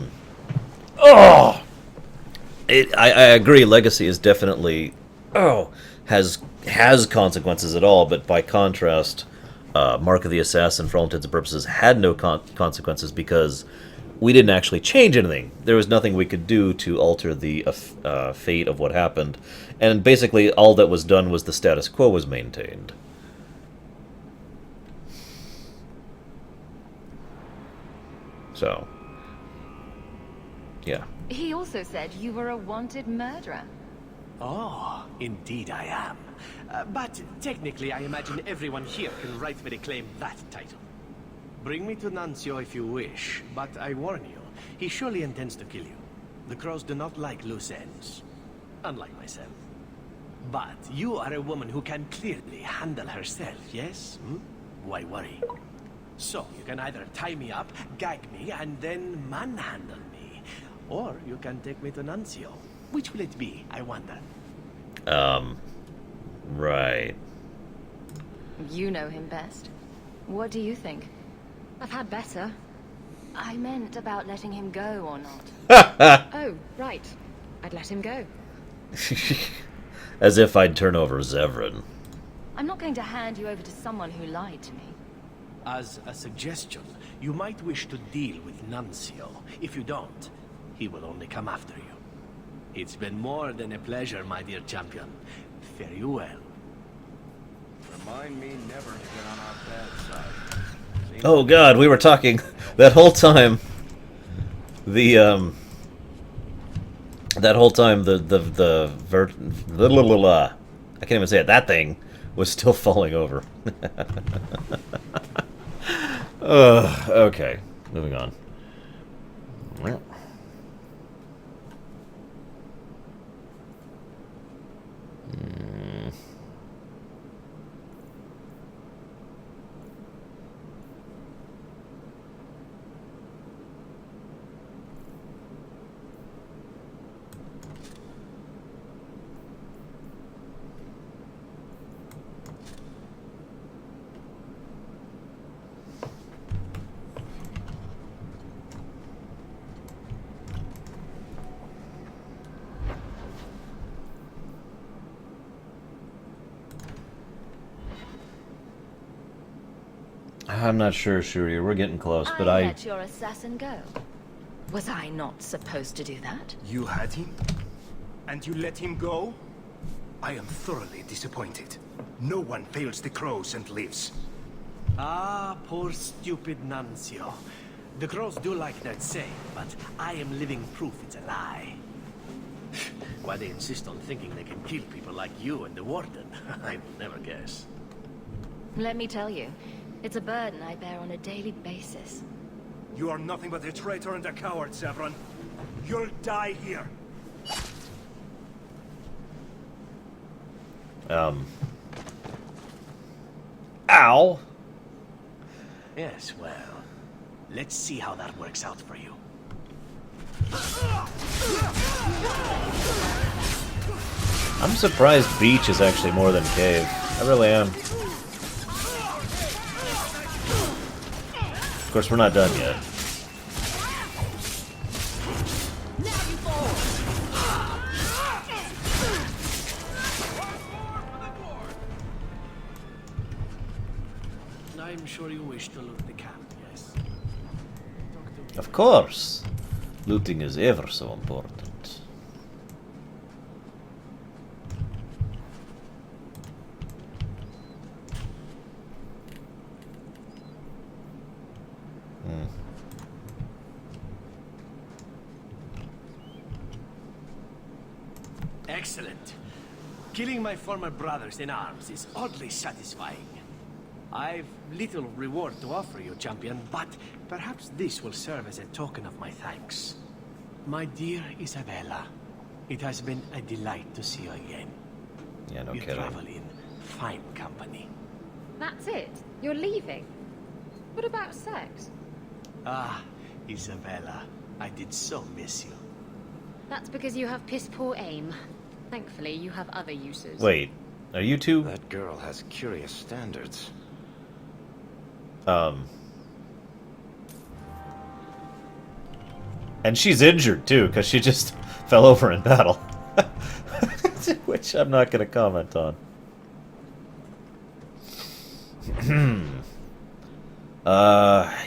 agree, Legacy is definitely, has consequences at all, but by contrast, Mark of the Assassin, for all intents and purposes, had no consequences because we didn't actually change anything. There was nothing we could do to alter the fate of what happened, and basically all that was done was the status quo was maintained. So, yeah. He also said you were a wanted murderer. Oh, indeed I am. But technically, I imagine everyone here can rightfully claim that title. Bring me to Nuncio if you wish, but I warn you, he surely intends to kill you. The crows do not like loose ends, unlike myself. But you are a woman who can clearly handle herself, yes? Hmm? Why worry? So, you can either tie me up, gag me, and then manhandle me. Or you can take me to Nuncio. Which will it be, I wonder? Right. You know him best. What do you think? I've had better. I meant about letting him go or not. Oh, right. I'd let him go. As if I'd turn over Zevran. I'm not going to hand you over to someone who lied to me. As a suggestion, you might wish to deal with Nuncio. If you don't, he will only come after you. It's been more than a pleasure, my dear champion. Fare you well. Remind me never to get on our bad side. Oh god, we were talking that whole time. The that whole time I can't even say it. That thing was still falling over. Okay, moving on. I'm not sure, Shuri. We're getting close, but I let your assassin go. Was I not supposed to do that? You had him? And you let him go? I am thoroughly disappointed. No one fails the crows and lives. Ah, poor stupid Nuncio. The crows do like that saying, but I am living proof it's a lie. Why they insist on thinking they can kill people like you and the Warden, I will never guess. Let me tell you, it's a burden I bear on a daily basis. You are nothing but a traitor and a coward, Sevron. You'll die here. Ow! Yes, well, let's see how that works out for you. I'm surprised beach is actually more than cave. I really am. Of course, we're not done yet. I'm sure you wish to loot the camp, yes? Of course. Looting is ever so important. Excellent. Killing my former brothers in arms is oddly satisfying. I've little reward to offer you, champion, but perhaps this will serve as a token of my thanks. My dear Isabella, it has been a delight to see you again. Yeah, no you kidding. travel in fine company. That's it? You're leaving? What about sex? Ah, Isabella, I did so miss you. That's because you have piss-poor aim. Thankfully, you have other uses. Wait, are you two? That girl has curious standards. And she's injured too, because she just fell over in battle. Which I'm not going to comment on.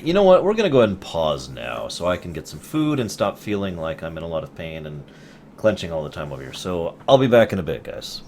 You know what? We're going to go ahead and pause now so I can get some food and stop feeling like I'm in a lot of pain and clenching all the time over here. So I'll be back in a bit, guys.